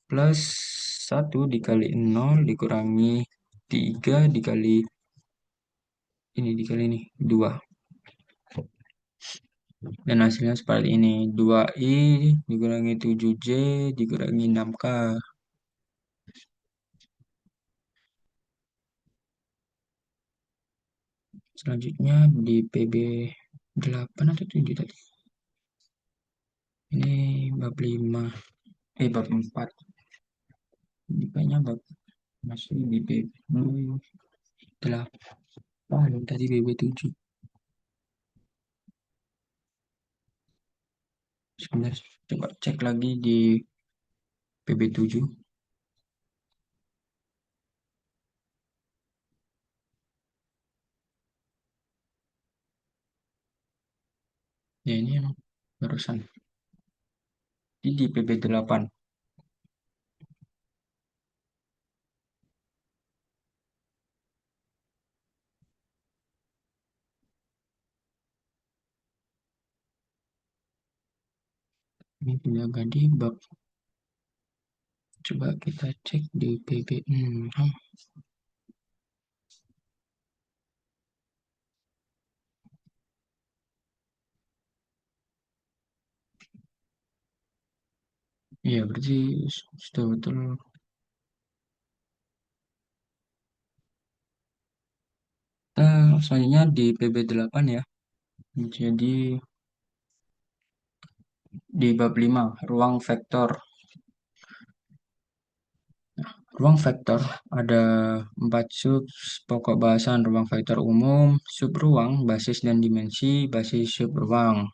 plus 1 dikali 0 dikurangi 3 dikali ini 2. Dan hasilnya seperti ini. 2i dikurangi 7j dikurangi 6k. Selanjutnya di PB 8 atau 7 tadi. Ini bab 5. Bab 4. Ini kayaknya bab masih di PB 8. Tadi PB 7. Sebentar, coba cek lagi di PB 7. Ya ini yang barusan. Ini di PB 8. Ini juga ganti bab. Coba kita cek di PB 6. Iya, berarti sudah betul. Kita selanjutnya di PB 8 ya. Jadi di bab 5, ruang vektor. Ruang vektor ada 4 sub pokok bahasan: ruang vektor umum, sub ruang, basis dan dimensi, basis sub ruang.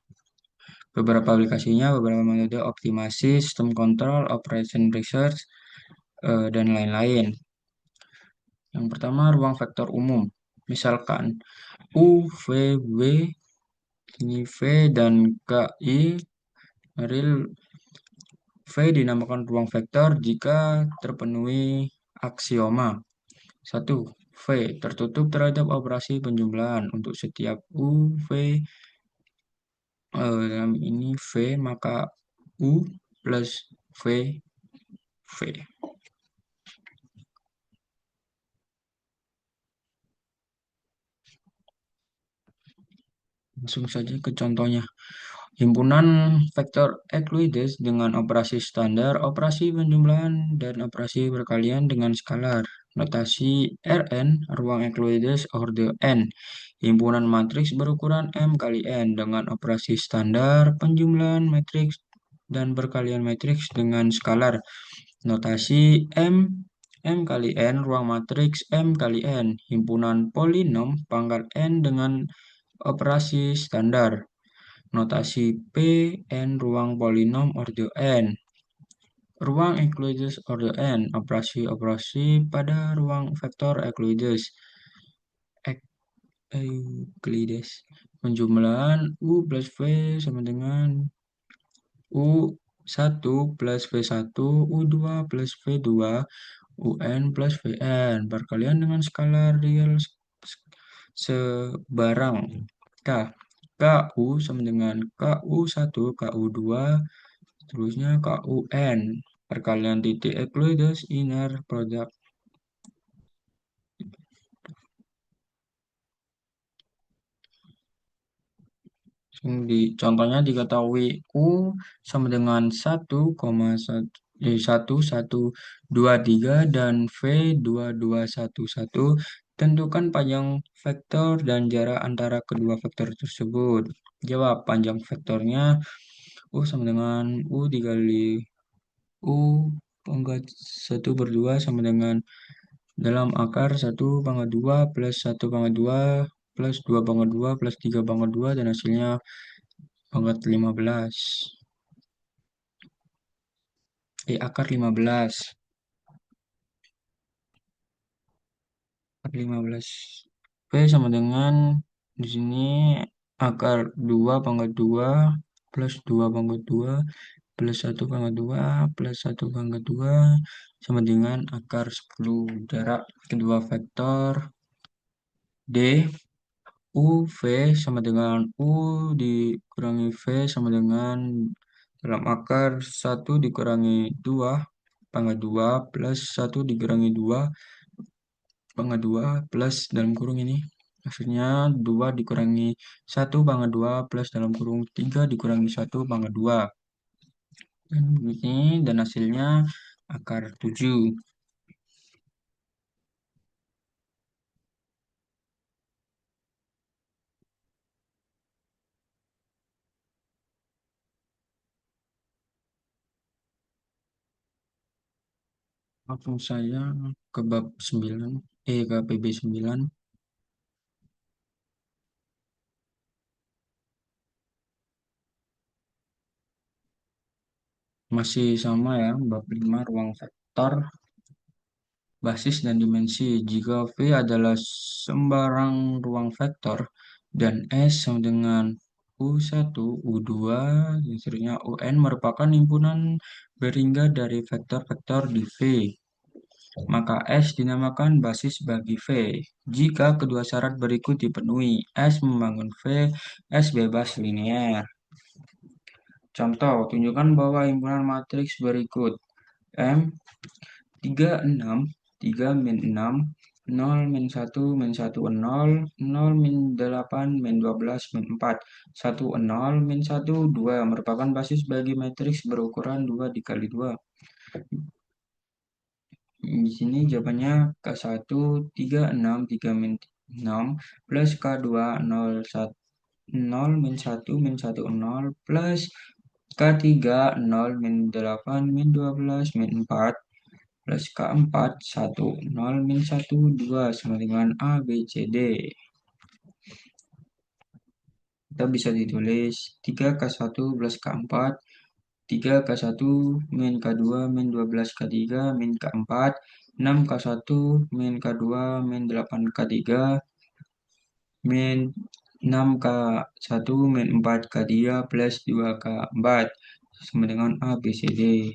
Beberapa aplikasinya, beberapa metode optimasi, sistem kontrol, operation research, dan lain-lain. Yang pertama, ruang vektor umum. Misalkan U, V, W, ini V, dan KI, real V dinamakan ruang vektor jika terpenuhi aksioma. 1. V tertutup terhadap operasi penjumlahan. Untuk setiap U, V, dalam ini V, maka U plus V, V. Langsung saja ke contohnya. Himpunan vektor Euclides dengan operasi standar, operasi penjumlahan, dan operasi perkalian dengan skalar. Notasi Rn, ruang Euclides orde n. Himpunan matriks berukuran M kali N dengan operasi standar, penjumlahan matriks dan perkalian matriks dengan skalar. Notasi M, M kali N, ruang matriks M kali N, himpunan polinom pangkat N dengan operasi standar. Notasi P, N, ruang polinom order N. Ruang Euclides order N, operasi-operasi pada ruang vektor Euclides. Euclides. Penjumlahan U plus V sama dengan U1 plus V1, U2 plus V2, UN plus VN. Perkalian dengan skala real sebarang K. KU sama dengan KU1, KU2, seterusnya KUN. Perkalian titik Euclides inner product. Contohnya diketahui U sama dengan 1,1123 dan V 2211. Tentukan panjang vektor dan jarak antara kedua vektor tersebut. Jawab panjang vektornya U sama dengan U dikali U pangkat 1/2 sama dengan dalam akar 1/2 plus 1/2 plus 2/2 plus 3/2 dan hasilnya pangkat 15. Akar 15. Akar 15. P sama dengan di sini akar 2/2 plus 2/2 plus 1/2 plus 1/2 sama dengan akar 10. Jarak kedua vektor D UV sama dengan U dikurangi V sama dengan dalam akar 1 dikurangi 2/2 plus 1 dikurangi 2/2 plus dalam kurung ini. Maksudnya 2 dikurangi 1/2 plus dalam kurung 3 dikurangi 1/2. Dan ini dan hasilnya akar 7. Langsung saya ke bab 9, ke PB 9. Masih sama ya, bab 5 ruang vektor, basis dan dimensi. Jika V adalah sembarang ruang vektor dan S sama dengan U1, U2, dan seterusnya UN merupakan himpunan berhingga dari vektor-vektor di V, maka S dinamakan basis bagi V. Jika kedua syarat berikut dipenuhi, S membangun V, S bebas linear. Contoh, tunjukkan bahwa himpunan matriks berikut M 36, 3 min 6, 0 min 1 min 1 0, 0 min 8 min 12 min 4, 1 0 min 1 2 merupakan basis bagi matriks berukuran 2 dikali 2. Di sini jawabannya K1 36 3 min 6 plus K2 0 1 0 min 1 min 1 0 plus K3 0 min 8 min 12 min 4 plus K4 1 0 min 1 2 sama dengan A, B, C, D. Kita bisa ditulis 3K1 plus K4, 3K1 min K2 min 12 K3 min K4, 6K1 min K2 min 8K3 min 6K1 min 4K3 plus 2K4 sama dengan A, B, C, D.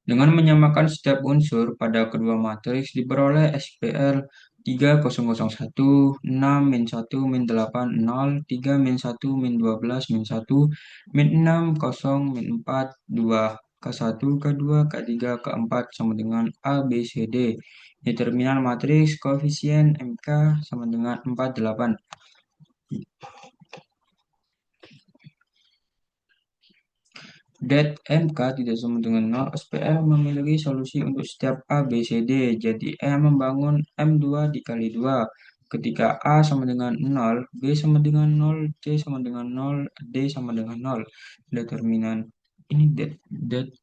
Dengan menyamakan setiap unsur pada kedua matriks diperoleh SPL 3001, 6 min 1 min 8 0, 3 min 1 min 12 min 1, min 6 0 min 4 2, K1, K2, K3, K4 sama dengan A, B, C, D. Determinan matriks koefisien MK sama dengan 48. Det MK tidak sama dengan 0, SPL memiliki solusi untuk setiap A, B, C, D. Jadi M membangun M2 dikali 2 Ketika A sama dengan nol, B sama dengan nol, C sama dengan nol, D sama dengan nol. Determinan ini det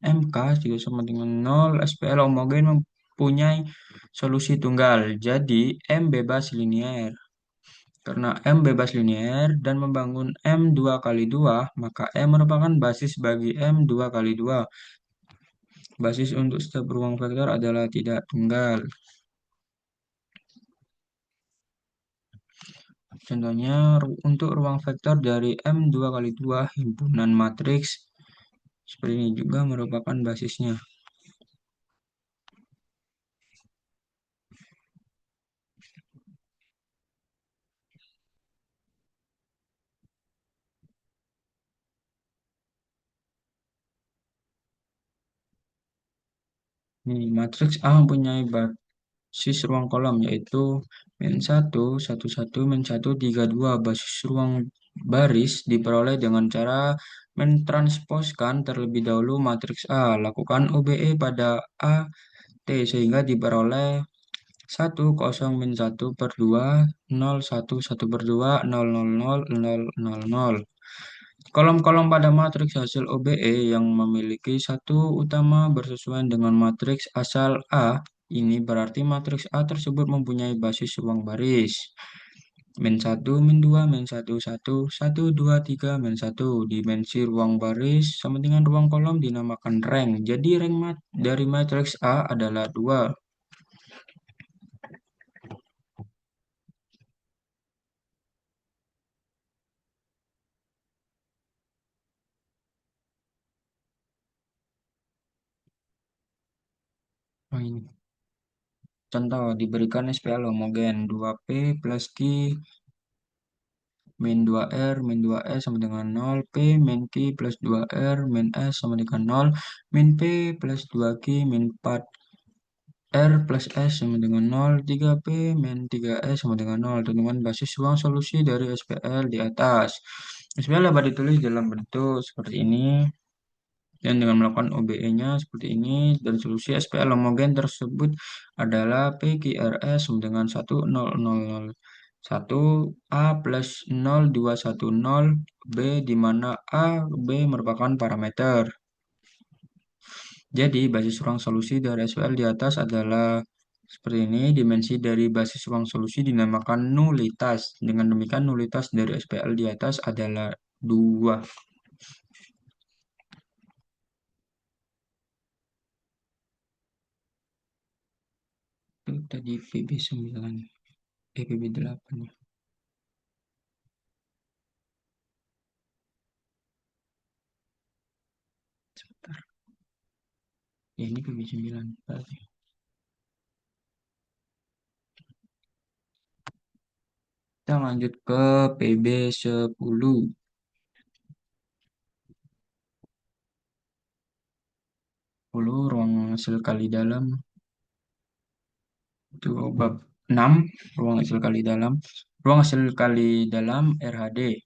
MK juga sama dengan nol. SPL homogen mempunyai solusi tunggal. Jadi M bebas linier. Karena M bebas linier dan membangun M 2 kali 2, maka M merupakan basis bagi M 2 kali 2. Basis untuk setiap ruang vektor adalah tidak tunggal. Contohnya, untuk ruang vektor dari M 2 kali 2 himpunan matriks seperti ini juga merupakan basisnya. Ini matriks A mempunyai basis ruang kolom yaitu min 1, 1, 1, min 1, 3, 2. Basis ruang baris diperoleh dengan cara mentransposkan terlebih dahulu matriks A. Lakukan OBE pada A, T sehingga diperoleh 1, 0, min 1 per 2, 0, 1, 1 per 2, 0, 0, 0, 0, 0, 0. Kolom-kolom pada matriks hasil OBE yang memiliki satu utama bersesuaian dengan matriks asal A, ini berarti matriks A tersebut mempunyai basis ruang baris. Min 1, min 2, min 1, 1, 1, 2, 3, min 1. Dimensi ruang baris sama dengan ruang kolom dinamakan rank. Jadi rank dari matriks A adalah 2. Oh, ini. Contoh, diberikan SPL homogen 2P plus Q min 2R min 2S sama dengan 0, P min Q plus 2R min S sama dengan 0, min P plus 2Q min 4R plus S sama dengan 0, 3P min 3S sama dengan 0. Tentukan basis ruang solusi dari SPL di atas. SPL dapat ditulis dalam bentuk seperti ini. Dan dengan melakukan OBE-nya seperti ini, dan solusi SPL homogen tersebut adalah PQRS sama dengan 1, 0, 0, 0, 1 A plus 0, 2, 1, 0 B, di mana A, B merupakan parameter. Jadi basis ruang solusi dari SPL di atas adalah seperti ini. Dimensi dari basis ruang solusi dinamakan nulitas. Dengan demikian nulitas dari SPL di atas adalah 2. Itu tadi VB9, VB8 ya. Sebentar. Ya, ini VB9 berarti. Kita lanjut ke PB10. 10 ruang hasil kali dalam. Itu bab 6 ruang hasil kali dalam. Ruang hasil kali dalam RHD.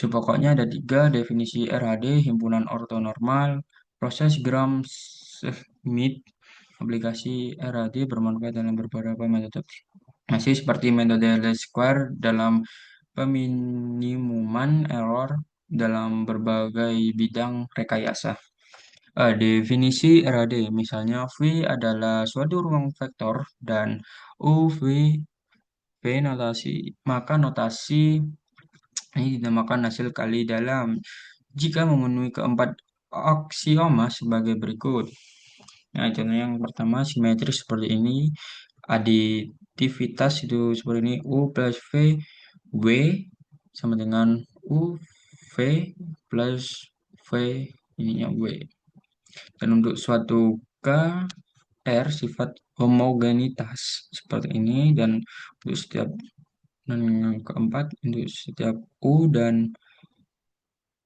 Pokoknya ada 3 definisi RHD, himpunan ortonormal, proses Gram-Schmidt. Aplikasi RHD bermanfaat dalam beberapa metode. Masih seperti metode least square dalam peminimuman error dalam berbagai bidang rekayasa. Definisi RAD, misalnya V adalah suatu ruang vektor dan U, V, V notasi. Maka notasi ini dinamakan hasil kali dalam jika memenuhi keempat aksioma sebagai berikut. Nah, contoh yang pertama simetris seperti ini, aditivitas itu seperti ini, U plus V, W sama dengan U, V plus V, ininya W. Dan untuk suatu K, R sifat homogenitas seperti ini, dan untuk setiap, dan yang keempat untuk setiap U dan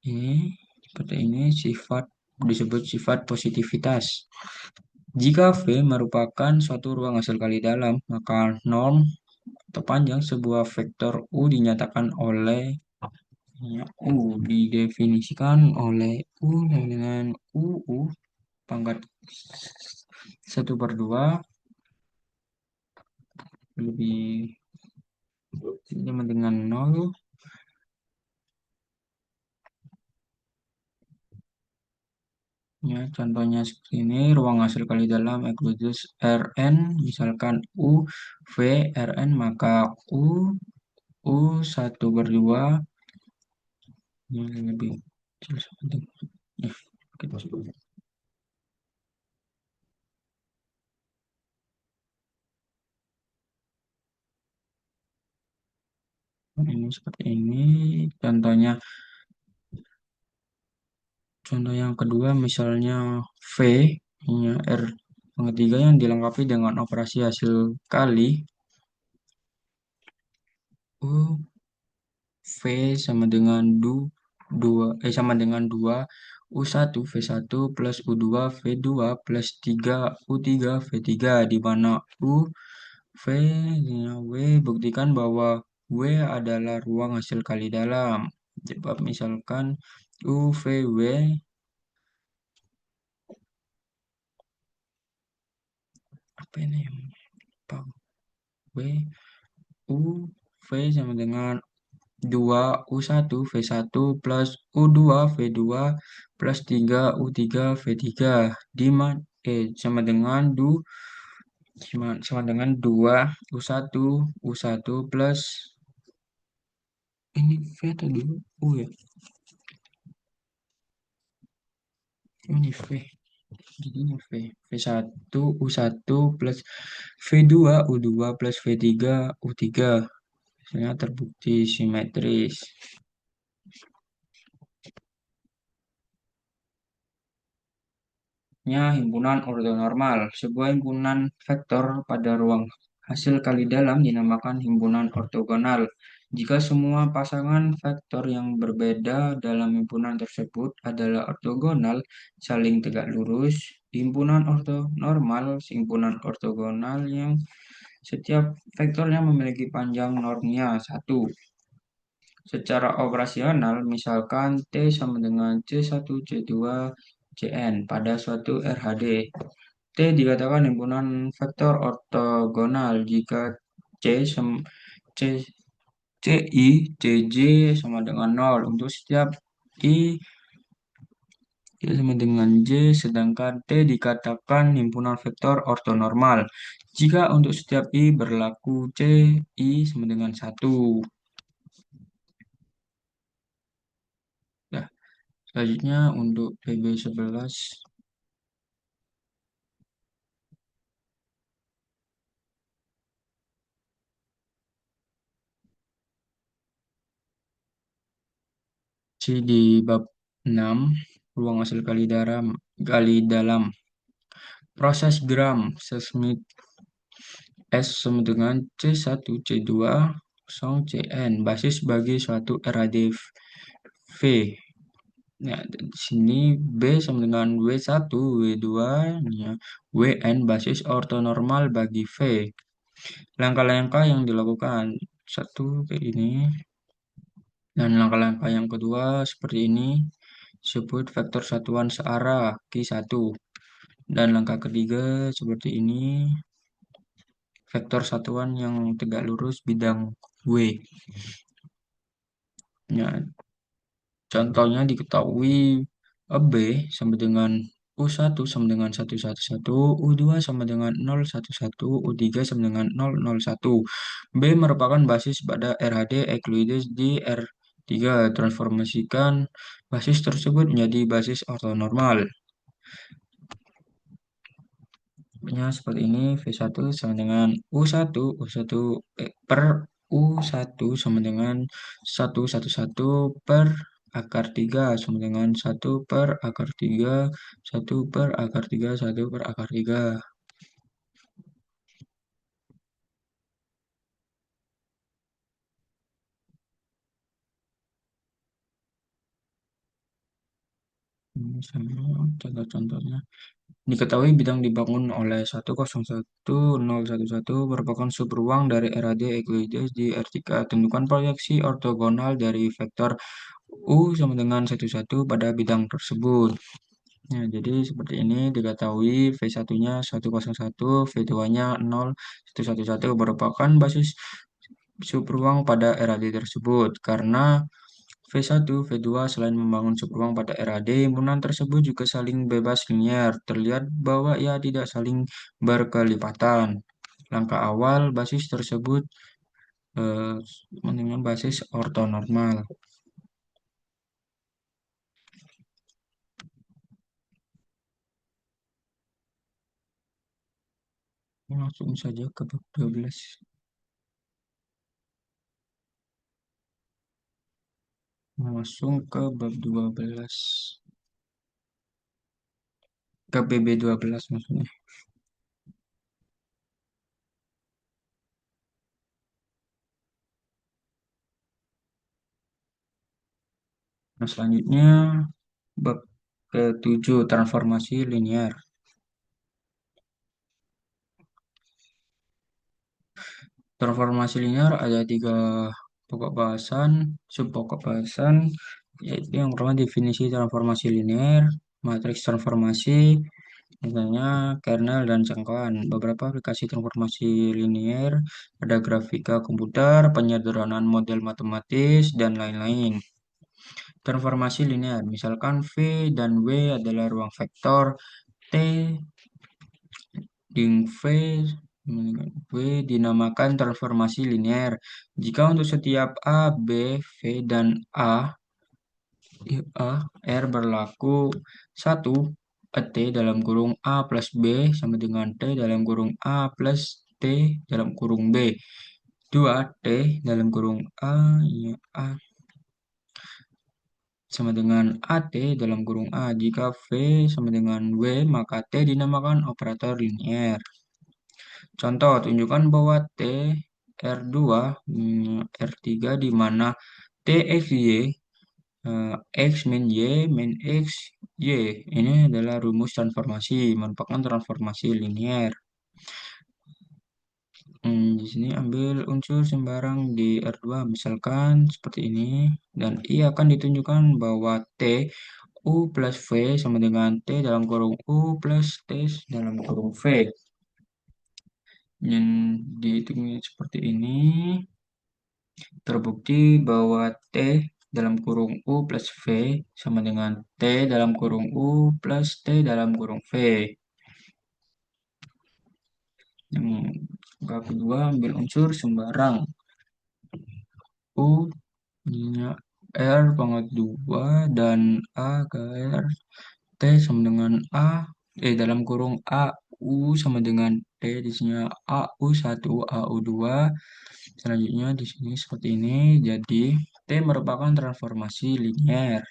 ini seperti ini sifat disebut sifat positivitas. Jika V merupakan suatu ruang hasil kali dalam, maka norm atau panjang sebuah vektor U dinyatakan oleh U didefinisikan oleh U dengan U pangkat 1/2 lebih sama dengan nol. Ya, contohnya seperti ini, ruang hasil kali dalam Euclides Rn, misalkan U, V, Rn, maka U 1/2, ini lebih kecil sebentar. Ya, kecil. Ini seperti ini, contohnya, contoh yang kedua, misalnya V, nya R yang ketiga yang dilengkapi dengan operasi hasil kali, U V sama dengan sama dengan 2 U1 V1 plus U2 V2 plus 3 U3 V3, di mana U V nya W, buktikan bahwa W adalah ruang hasil kali dalam. Sebab misalkan U V W, apa ini, apa, W U V sama dengan 2 U1 V1 plus U2 V2 plus 3 U3 V3, di mana sama dengan sama dengan 2 U1 U1 plus ini V atau dulu U ya, ini V, jadinya V1 U1 plus V2 U2 plus V3 U3, misalnya terbukti simetris. Himpunan ortonormal. Sebuah himpunan vektor pada ruang hasil kali dalam dinamakan himpunan ortogonal. Jika semua pasangan vektor yang berbeda dalam himpunan tersebut adalah ortogonal, saling tegak lurus, himpunan ortonormal, himpunan ortogonal yang setiap vektornya memiliki panjang normnya satu. Secara operasional, misalkan T sama dengan C1, C2, Cn pada suatu RHD. T dikatakan himpunan vektor ortogonal jika C, C, CI, CJ sama dengan nol untuk setiap I sama dengan J, sedangkan T dikatakan himpunan vektor ortonormal jika untuk setiap I berlaku C, I sama dengan satu. Nah, selanjutnya untuk PB11, C di bab 6, ruang hasil kali dalam. Proses Gram Smith S sama dengan C1 C2 kosong Cn, basis bagi suatu RAD V. Nah, di sini B sama dengan W1 W2, ya, Wn basis ortonormal bagi V. Langkah-langkah yang dilakukan satu kayak ini, dan langkah-langkah yang kedua seperti ini, sebut vektor satuan searah Q1. Dan langkah ketiga seperti ini, vektor satuan yang tegak lurus bidang W. Ya, contohnya diketahui B sama dengan U1 sama dengan 111, U2 sama dengan 011, U3 sama dengan 001. B merupakan basis pada RHD Euclides di R3. Transformasikan basis tersebut menjadi basis ortonormal. Seperti ini, V1 sama dengan U1, U1 per U1 sama dengan 111 per akar 3 sama dengan 1/akar 3, 1/akar 3, 1/akar 3. Ini sama contoh-contohnya. Diketahui bidang dibangun oleh 101.011 merupakan subruang dari RAD Euclides di R3. Tentukan proyeksi ortogonal dari vektor U sama dengan 11 pada bidang tersebut. Ya, jadi seperti ini diketahui V1-nya 101, V2-nya 0, 111 merupakan basis subruang pada RAD tersebut. Karena V1, V2 selain membangun subruang pada RAD, himpunan tersebut juga saling bebas linear. Terlihat bahwa ia tidak saling berkelipatan. Langkah awal basis tersebut eh, dengan basis ortonormal. Langsung saja ke bab 12. Langsung ke bab 12. Ke BB12 maksudnya. Nah, selanjutnya bab ke-7 transformasi linear. Transformasi linear ada tiga pokok bahasan, subpokok bahasan, yaitu yang pertama definisi transformasi linear, matriks transformasi, misalnya kernel dan jangkauan. Beberapa aplikasi transformasi linear, ada grafika komputer, penyederhanaan model matematis, dan lain-lain. Transformasi linear, misalkan V dan W adalah ruang vektor, T Ding V V dinamakan transformasi linear jika untuk setiap A, B, V, dan A, R berlaku satu T dalam kurung A plus B sama dengan T dalam kurung A plus T dalam kurung B. 2 T dalam kurung A, ya, A sama dengan AT dalam kurung A. Jika V sama dengan W, maka T dinamakan operator linear. Contoh, tunjukkan bahwa T R2 R3 di mana T X Y X min Y min X Y. Ini adalah rumus transformasi, merupakan transformasi linear. Di sini ambil unsur sembarang di R2, misalkan seperti ini, dan I akan ditunjukkan bahwa T U plus V sama dengan T dalam kurung U plus T dalam kurung V. Yang dihitung seperti ini, terbukti bahwa T dalam kurung U plus V sama dengan T dalam kurung U plus T dalam kurung V. Yang kedua, ambil unsur sembarang U nya R pangkat 2 dan A ke R. T sama dengan dalam kurung A U sama dengan T di sini AU1 AU2. Selanjutnya di sini seperti ini. Jadi T merupakan transformasi linear.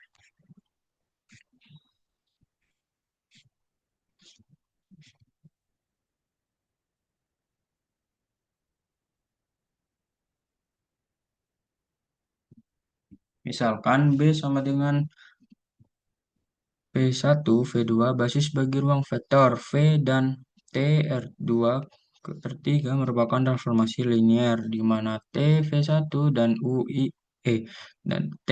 Misalkan B sama dengan P1, V2 basis bagi ruang vektor V dan T R2 ke R3 merupakan transformasi linear di mana T V1 dan dan T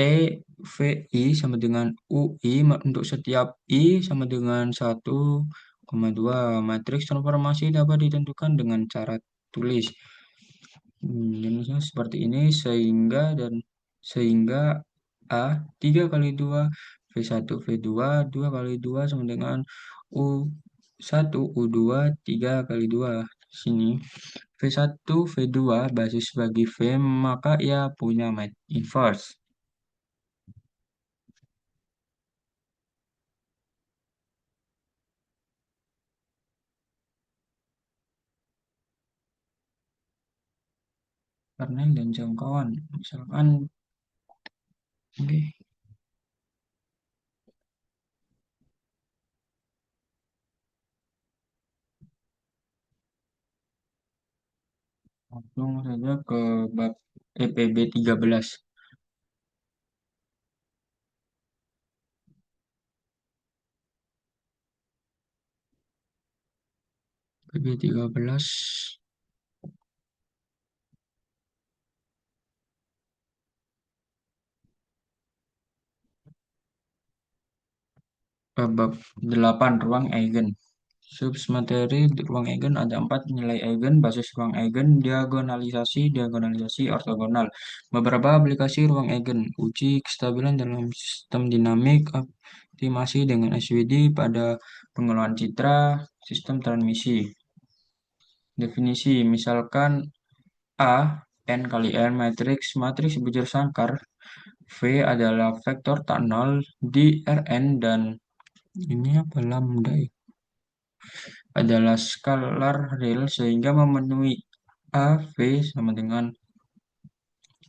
VI sama dengan UI untuk setiap I sama dengan 1,2. Matriks transformasi dapat ditentukan dengan cara tulis. Jenisnya seperti ini sehingga A 3 kali 2 V1 V2 2 kali 2 sama dengan U1 U2 3 kali 2. Sini V1 V2 basis bagi V, maka ia punya mat inverse. Kernel dan jangkauan. Misalkan oke, langsung saja ke bab EPB 13. EPB 13 bab 8 ruang eigen. Submateri ruang eigen ada empat nilai eigen, basis ruang eigen, diagonalisasi, diagonalisasi ortogonal. Beberapa aplikasi ruang eigen, uji kestabilan dalam sistem dinamik, optimasi dengan SVD pada pengelolaan citra, sistem transmisi. Definisi, misalkan A, N kali N, matriks bujur sangkar, V adalah vektor tak nol di Rn dan ini apa lambda ya? Adalah skalar real sehingga memenuhi A, V sama dengan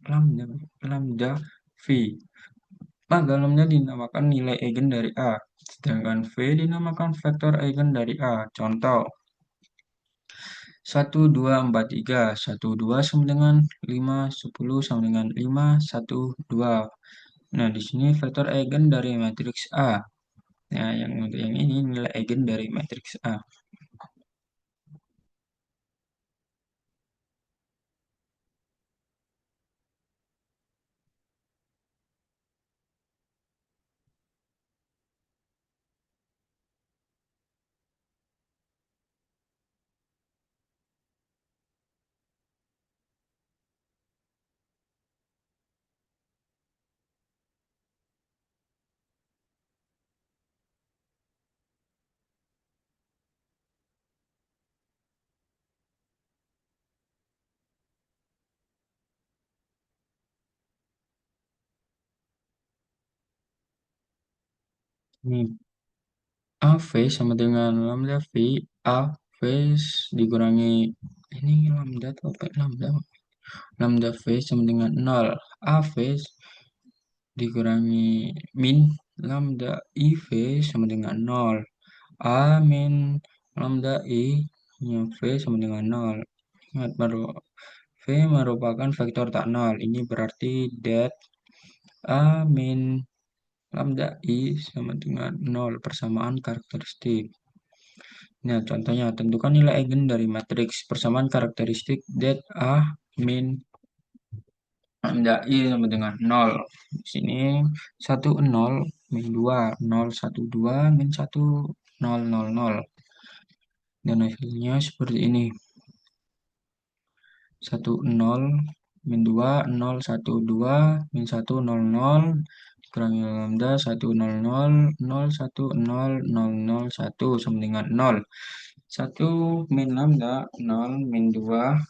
lambda, lambda V. Maka lambda dinamakan nilai eigen dari A, sedangkan V dinamakan vektor eigen dari A. Contoh, 1, 2, 4, 3. 1, 2 sama dengan 5, 10 sama dengan 5, 1, 2. Nah, di sini vektor eigen dari matriks A. Nah, yang untuk yang ini nilai eigen dari matriks A. Ini AV sama dengan lambda V, AV dikurangi ini lambda atau apa? Lambda V sama dengan 0. AV dikurangi min lambda IV sama dengan 0. A min lambda I nya V sama dengan 0. Ingat baru V merupakan vektor tak nol. Ini berarti that A min lambda I sama dengan 0 persamaan karakteristik. Nah, contohnya tentukan nilai eigen dari matriks persamaan karakteristik that A min lambda I sama dengan 0. Di sini 1, 0, min 2, 0, 1, 2, min 1, 0, 0, 0. Dan hasilnya seperti ini. 1, 0, min 2, 0, 1, 2, min 1, 0, 0. Dikurangi lambda 1, 0, 0, 0, 1, 0, 0, 0, 1 sama dengan 0. 1 min lambda 0 min 2,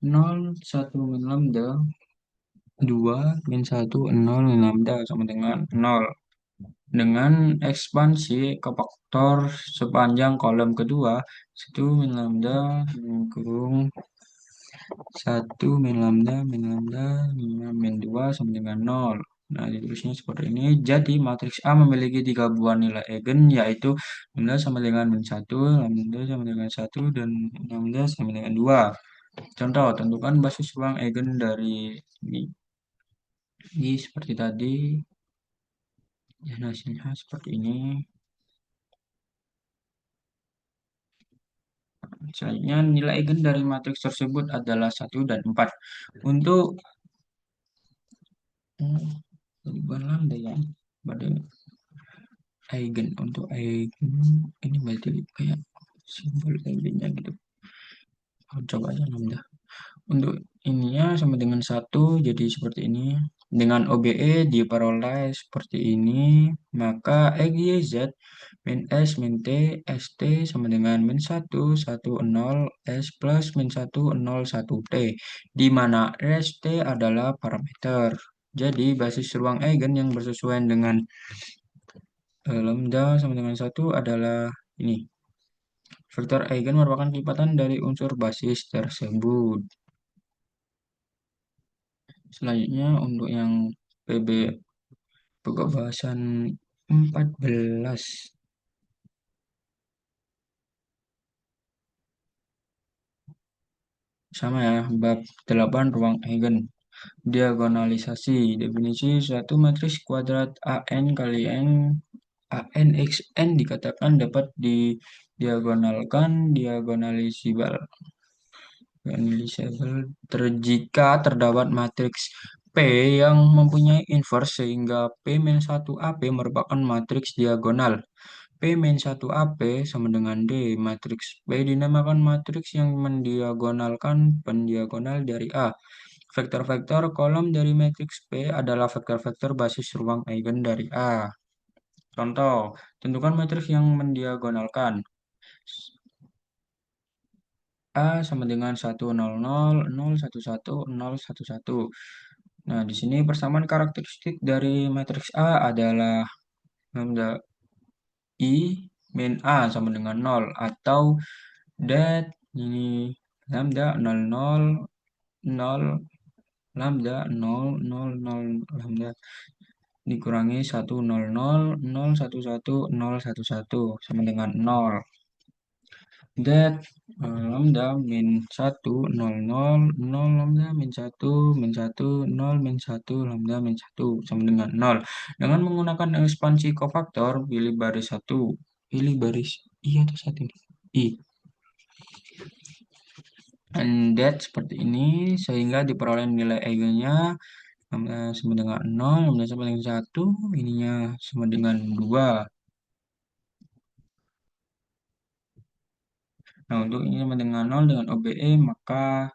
0, 1 min lambda 2 min 1, 0 min lambda sama dengan 0. Dengan ekspansi ke faktor sepanjang kolom kedua, 1 min lambda kurung 1 min lambda, min 2 sama dengan 0. Nah, ditulisnya seperti ini. Jadi, matriks A memiliki tiga buah nilai eigen, yaitu lambda sama dengan min 1, lambda sama dengan 1, dan lambda sama dengan 2. Contoh, tentukan basis ruang eigen dari ini seperti tadi. Dan hasilnya seperti ini. Selanjutnya, nilai eigen dari matriks tersebut adalah 1 dan 4. Untuk bukan lambda ya, pada eigen. Untuk eigen ini berarti kayak simbol eigennya gitu. Coba aja lambda. Untuk ininya sama dengan 1, jadi seperti ini. Dengan OBE diperoleh seperti ini, maka EGZ min S min T ST sama dengan min 1, 1, 0 S plus min 1, 0, 1 T, di mana ST adalah parameter. Jadi basis ruang eigen yang bersesuaian dengan lambda sama dengan 1 adalah ini. Vektor eigen merupakan kelipatan dari unsur basis tersebut. Selanjutnya untuk yang PB pokok bahasan 14 sama ya, bab 8 ruang eigen. Diagonalisasi. Definisi suatu matriks kuadrat AN kali N AN x N dikatakan dapat didiagonalkan diagonalisable jika terdapat matriks P yang mempunyai inverse sehingga P-1 AP merupakan matriks diagonal. P min 1 AP sama dengan D. Matriks P dinamakan matriks yang mendiagonalkan pendiagonal dari A. Vektor-vektor kolom dari matriks P adalah vektor-vektor basis ruang eigen dari A. Contoh, tentukan matriks yang mendiagonalkan. A sama dengan 1, 0, 0, 1, 1, 0, 1, 1. Nah, di sini persamaan karakteristik dari matriks A adalah lambda I min A sama dengan 0 atau that ini lambda 0, 0, 0, lambda 0, 0, 0, lambda dikurangi 1, 0, 0, 0, 1, 1, 0, 1, 1 sama dengan 0. That lambda min 1, 0, 0, 0, lambda min 1, min 1, 0, min 1, lambda min 1 sama dengan 0. Dengan menggunakan ekspansi kofaktor, pilih baris 1. Pilih baris I atau 1 ini? I. And that seperti ini, sehingga diperoleh nilai eigennya lambda sama dengan 0, lambda sama dengan 1, ininya sama dengan 2. Nah, untuk ini sama dengan 0 dengan OBE, maka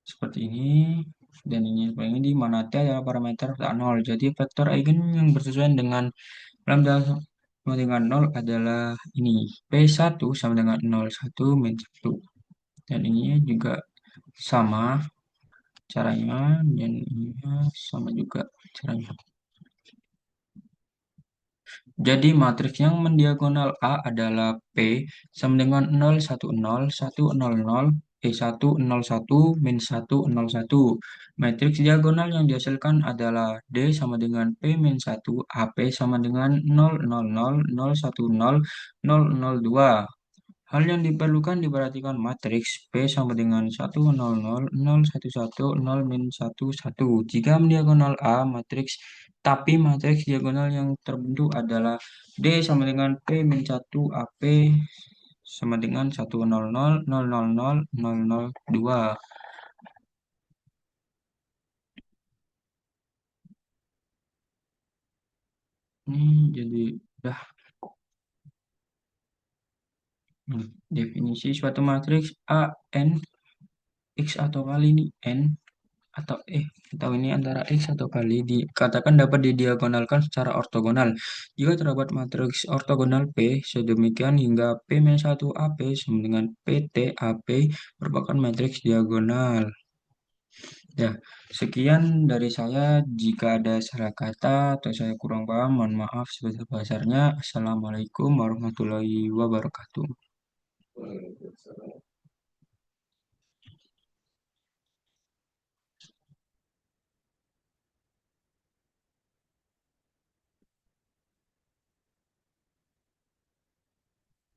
seperti ini. Dan ini seperti ini, di mana T adalah parameter tak 0. Jadi, vektor eigen yang bersesuaian dengan lambda sama dengan 0 adalah ini. P1 sama dengan 0, 1, min 1. Dan ini juga sama caranya. Dan ini sama juga caranya. Jadi matriks yang mendiagonal A adalah P sama dengan 0, 1, 0, 1, 0, 0, 1, 0, 1, min 1, 0, 1. Matriks diagonal yang dihasilkan adalah D sama dengan P min 1, AP sama dengan 0, 0, 0, 0, 1, 0, 0, 0, 2. Hal yang diperlukan diperhatikan matriks P sama dengan 1, 0, 0, 0, 1, 1, 0, min 1, 1. Jika mendiagonal A matriks, tapi matriks diagonal yang terbentuk adalah D sama dengan P min 1 AP sama dengan 1, 0, 0, 0, 0, 0, 0, 0, 2. Ini jadi udah definisi suatu matriks A n X atau kali ini N atau atau ini antara X atau kali dikatakan dapat didiagonalkan secara ortogonal. Jika terdapat matriks ortogonal P sedemikian hingga P-1 AP sama dengan PT AP merupakan matriks diagonal. Ya, sekian dari saya. Jika ada salah kata atau saya kurang paham, mohon maaf sebesar-besarnya. Assalamualaikum warahmatullahi wabarakatuh.